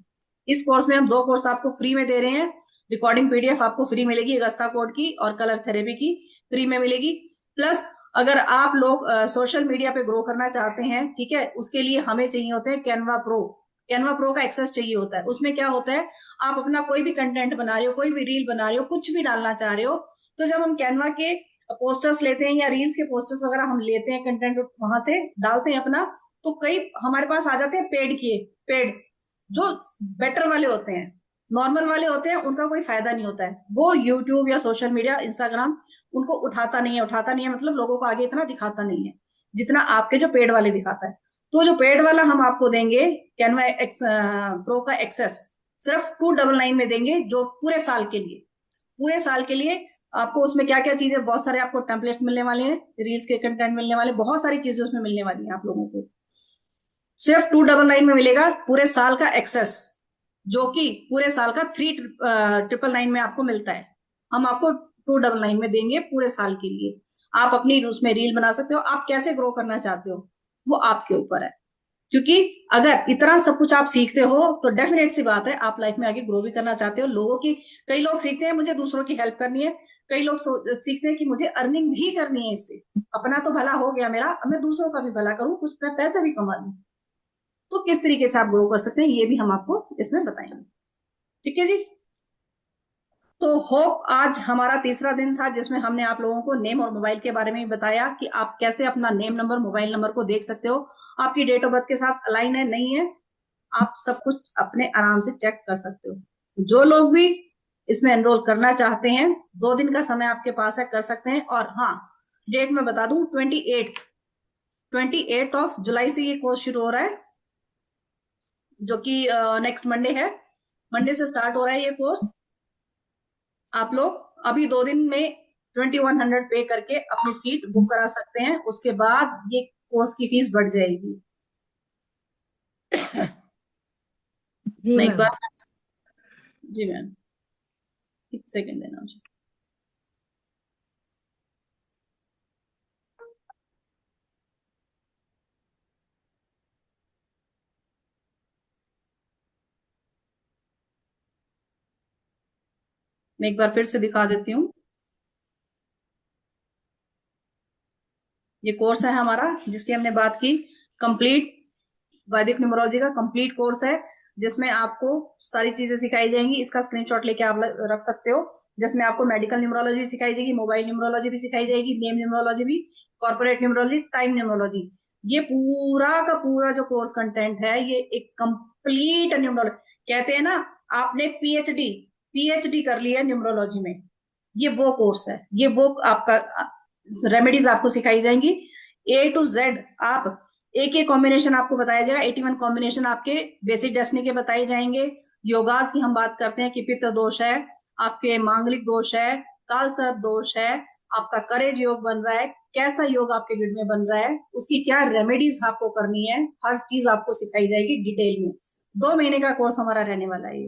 इस कोर्स में हम 2 कोर्स आपको फ्री में दे रहे हैं। रिकॉर्डिंग पीडीएफ आपको फ्री मिलेगी अगस्ता कोड की, और कलर थेरेपी की फ्री में मिलेगी। प्लस अगर आप लोग सोशल मीडिया पे ग्रो करना चाहते हैं, ठीक है, उसके लिए हमें चाहिए होते हैं कैनवा प्रो। कैनवा प्रो का एक्सेस चाहिए होता है। उसमें क्या होता है, आप अपना कोई भी कंटेंट बना रहे हो, कोई भी रील बना रहे हो, कुछ भी डालना चाह रहे हो, तो जब हम कैनवा के पोस्टर्स लेते हैं या रील्स के पोस्टर्स वगैरह हम लेते हैं, कंटेंट वहां से डालते हैं अपना, तो कई हमारे पास आ जाते हैं पेड, जो बेटर वाले होते हैं। नॉर्मल वाले होते हैं उनका कोई फायदा नहीं होता है, वो यूट्यूब या सोशल मीडिया इंस्टाग्राम उनको उठाता नहीं है, मतलब लोगों को आगे इतना दिखाता नहीं है जितना आपके जो पेड वाले दिखाता है। तो जो पेड वाला हम आपको देंगे कैनवा प्रो का एक्सेस सिर्फ 299 में देंगे, जो पूरे साल के लिए आपको उसमें क्या क्या चीजें, बहुत सारे आपको टेम्पलेट्स मिलने वाले हैं, रील्स के कंटेंट मिलने वाले, बहुत सारी चीजें उसमें मिलने वाली हैं आप लोगों को। सिर्फ 299 में मिलेगा पूरे साल का एक्सेस, जो कि पूरे साल का 3,999 में आपको मिलता है। हम आपको 299 में देंगे पूरे साल के लिए। आप अपनी उसमें रील बना सकते हो, आप कैसे ग्रो करना चाहते हो वो आपके ऊपर है। क्योंकि अगर इतना सब कुछ आप सीखते हो तो डेफिनेट सी बात है आप लाइफ में आगे ग्रो भी करना चाहते हो। लोगों की, कई लोग सीखते हैं मुझे दूसरों की हेल्प करनी है, कई लोग सीखते हैं कि मुझे अर्निंग भी करनी है इससे, अपना तो भला हो गया मेरा, अब मैं दूसरों का भी भला करूं, कुछ पैसे भी कमा लूं। तो किस तरीके से आप ग्रो कर सकते हैं ये भी हम आपको इसमें बताएंगे। ठीक है जी। तो होप आज हमारा तीसरा दिन था जिसमें हमने आप लोगों को नेम और मोबाइल के बारे में बताया कि आप कैसे अपना नेम नंबर, मोबाइल नंबर को देख सकते हो, आपकी डेट ऑफ बर्थ के साथ अलाइन है नहीं है, आप सब कुछ अपने आराम से चेक कर सकते हो। जो लोग भी इसमें एनरोल करना चाहते हैं, 2 दिन का समय आपके पास है, कर सकते हैं। और हाँ, डेट मैं बता दूं, 28 ऑफ जुलाई से ये कोर्स शुरू हो रहा है, जो कि नेक्स्ट मंडे है। मंडे से स्टार्ट हो रहा है ये कोर्स। आप लोग अभी 2 दिन में 2100 पे करके अपनी सीट बुक करा सकते हैं, उसके बाद ये कोर्स की फीस बढ़ जाएगी। जी मैं एक मैम। बार, जी मैम, एक सेकेंड देना मुझे। मैं एक बार फिर से दिखा देती हूँ। ये कोर्स है हमारा जिसकी हमने बात की, कंप्लीट वैदिक न्यूमरोलॉजी का कंप्लीट कोर्स है। जिसमें आपको सारी चीजें सिखाई जाएंगी। इसका स्क्रीनशॉट लेके आप रख सकते हो, जिसमें आपको मेडिकल न्यूमरोलॉजी भी सिखाई जाएगी, मोबाइल न्यूमरोलॉजी भी सिखाई जाएगी, नेम न्यूमरोलॉजी भी, कॉर्पोरेट न्यूमरोलॉजी, टाइम न्यूमरोलॉजी। ये पूरा का पूरा जो कोर्स कंटेंट है ये एक कंप्लीट न्यूमरोलॉजी, कहते हैं ना आपने पीएचडी कर लिया न्यूमरोलॉजी में, ये वो कोर्स है। ये वो आपका रेमेडीज आपको सिखाई जाएंगी A to Z। आप एक एक कॉम्बिनेशन आपको बताया जाएगा, 81 कॉम्बिनेशन आपके बेसिक डेस्टिनी के बताए जाएंगे। योगास की हम बात करते हैं कि पित्त दोष है, आपके मांगलिक दोष है, काल सर्प दोष है, आपका करेज योग बन रहा है, कैसा योग आपके जुड़ में बन रहा है, उसकी क्या रेमेडीज आपको करनी है, हर चीज आपको सिखाई जाएगी डिटेल में। 2 महीने का कोर्स हमारा रहने वाला है ये।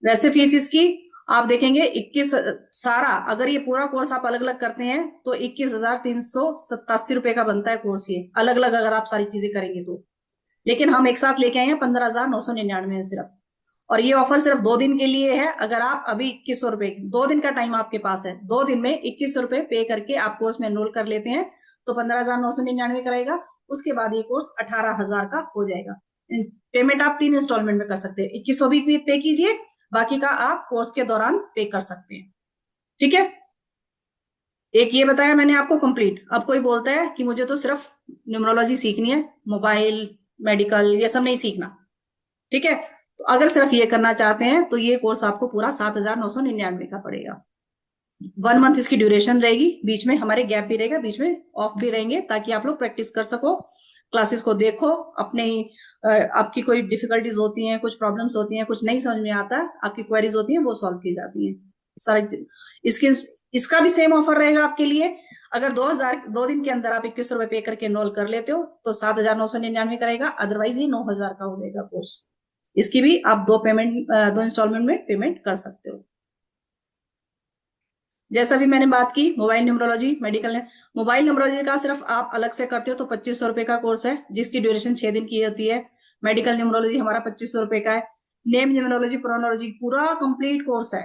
वैसे फीस इसकी आप देखेंगे 21 सारा, अगर ये पूरा कोर्स आप अलग अलग करते हैं तो 21,387 रुपए का बनता है कोर्स, ये अलग अलग अगर आप सारी चीजें करेंगे तो। लेकिन हम एक साथ लेके आए हैं 15,999 है सिर्फ, और ये ऑफर सिर्फ 2 दिन के लिए है। अगर आप अभी 2100 रुपए, 2 दिन का टाइम आपके पास है, 2 दिन में 2100 रुपए पे करके आप कोर्स में एनरोल कर लेते हैं तो 15,999 कराएगा। उसके बाद ये कोर्स 18,000 का हो जाएगा। पेमेंट आप 3 इंस्टॉलमेंट में कर सकते हैं, 2100 भी पे कीजिए, बाकी का आप कोर्स के दौरान पे कर सकते हैं। ठीक है, एक ये बताया मैंने आपको कंप्लीट। अब कोई बोलता है कि मुझे तो सिर्फ न्यूमरोलॉजी सीखनी है, मोबाइल मेडिकल ये सब नहीं सीखना, ठीक है, तो अगर सिर्फ ये करना चाहते हैं तो ये कोर्स आपको पूरा 7,999 का पड़ेगा। 1 मंथ इसकी ड्यूरेशन रहेगी, बीच में हमारे गैप भी रहेगा, बीच में ऑफ भी रहेंगे, ताकि आप लोग प्रैक्टिस कर सको, क्लासेस को देखो, अपने आपकी कोई डिफिकल्टीज होती हैं, कुछ प्रॉब्लम्स होती हैं, कुछ नहीं समझ में आता, आपकी क्वेरीज होती हैं, वो सॉल्व की जाती हैं सारी। इसका भी सेम ऑफर रहेगा आपके लिए। अगर 2 दिन के अंदर आप 2100 रुपए पे करके एनरोल कर लेते हो तो 7,999 करेगा, अदरवाइज ये 9,000 का हो जाएगा कोर्स। इसकी भी आप 2 इंस्टॉलमेंट में पेमेंट कर सकते हो। जैसा भी मैंने बात की, मोबाइल न्यूमरोलॉजी, मोबाइल न्यूमरोलॉजी का सिर्फ आप अलग से करते हो तो 2500 रुपए का कोर्स है, जिसकी ड्यूरेशन 6 दिन की होती है। मेडिकल न्यूमरोलॉजी हमारा 2500 रुपए का है। नेम न्यूमरोलॉजी, प्रोनोलॉजी पूरा कंप्लीट कोर्स है,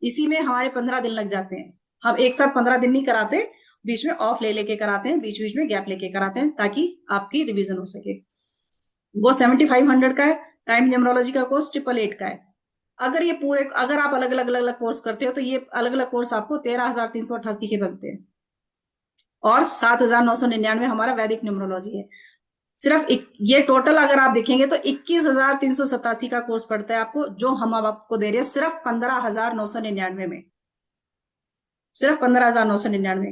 इसी में हमारे 15 दिन लग जाते हैं। हम एक साथ 15 दिन नहीं कराते, बीच में ऑफ ले लेके कराते हैं, बीच बीच में गैप लेके कराते हैं, ताकि आपकी रिविजन हो सके। वो 7500 का है। टाइम न्यूमरोलॉजी का कोर्स 888 का है। अगर आप अलग अलग कोर्स करते हो तो ये अलग अलग कोर्स आपको 13,388 के बनते हैं, और 7,999 हमारा वैदिक न्यूमरोलॉजी है। सिर्फ ये टोटल अगर आप देखेंगे तो 21,387 का कोर्स पड़ता है आपको, जो हम अब आपको दे रहे हैं सिर्फ 15,999 में, सिर्फ 15,999।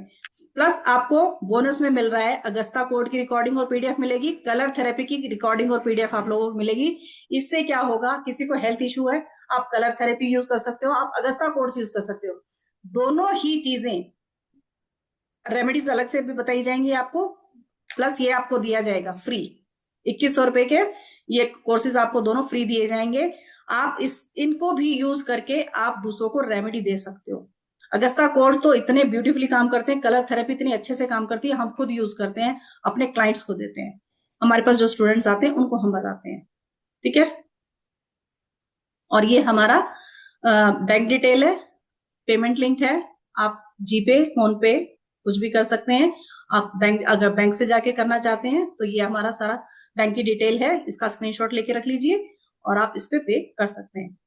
प्लस आपको बोनस में मिल रहा है अगस्ता कोड की रिकॉर्डिंग और पीडीएफ मिलेगी, कलर थेरेपी की रिकॉर्डिंग और पीडीएफ आप लोगों को मिलेगी। इससे क्या होगा, किसी को हेल्थ इश्यू है, आप कलर थेरेपी यूज कर सकते हो, आप अगस्ता कोर्स यूज कर सकते हो। दोनों ही चीजें, रेमेडीज अलग से भी बताई जाएंगी आपको, प्लस ये आपको दिया जाएगा फ्री। 2100 रुपए के ये कोर्सेज आपको दोनों फ्री दिए जाएंगे। आप इनको भी यूज करके आप दूसरों को रेमेडी दे सकते हो। अगस्ता कोर्स तो इतने ब्यूटीफुली काम करते हैं, कलर थेरेपी इतनी अच्छे से काम करती है, हम खुद यूज करते हैं, अपने क्लाइंट्स को देते हैं, हमारे पास जो स्टूडेंट्स आते हैं उनको हम बताते हैं। ठीक है, और ये हमारा बैंक डिटेल है, पेमेंट लिंक है, आप जीपे, फोन पे कुछ भी कर सकते हैं। आप अगर बैंक से जाके करना चाहते हैं तो ये हमारा सारा बैंक की डिटेल है, इसका स्क्रीनशॉट लेके रख लीजिए और आप इस पे कर सकते हैं।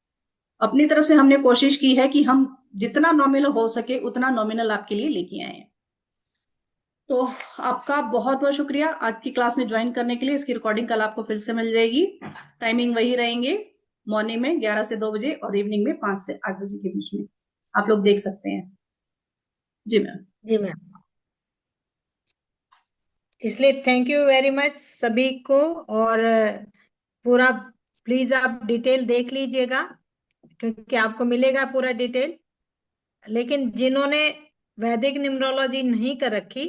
अपनी तरफ से हमने कोशिश की है कि हम जितना नॉमिनल हो सके उतना नॉमिनल आपके लिए लेके आए हैं। तो आपका बहुत बहुत शुक्रिया आज की क्लास में ज्वाइन करने के लिए। इसकी रिकॉर्डिंग कल आपको फिर से मिल जाएगी। टाइमिंग वही रहेंगे, मॉर्निंग में 11 से 2 बजे और इवनिंग में 5 से 8 बजे के बीच में आप लोग देख सकते हैं। जी मैम। जी मैम, इसलिए थैंक यू वेरी मच सभी को, और पूरा प्लीज आप डिटेल देख लीजिएगा, क्योंकि आपको मिलेगा पूरा डिटेल। लेकिन जिन्होंने वैदिक न्यूमरोलॉजी नहीं कर रखी,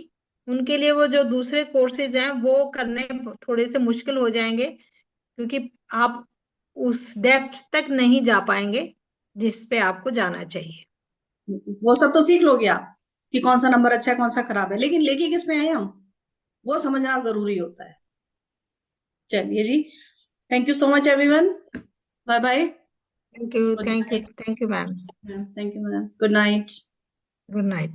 उनके लिए वो जो दूसरे कोर्सेज हैं वो करने थोड़े से मुश्किल हो जाएंगे, क्योंकि आप उस डेप्थ तक नहीं जा पाएंगे जिस पे आपको जाना चाहिए। वो सब तो सीख लोगे आप कि कौन सा नंबर अच्छा है कौन सा खराब है, लेकिन लेके किस में आए हम, वो समझना जरूरी होता है। चलिए जी, thank you so much everyone, bye bye. Thank you, thank you, thank you ma'am. Thank you ma'am, good night. Good night.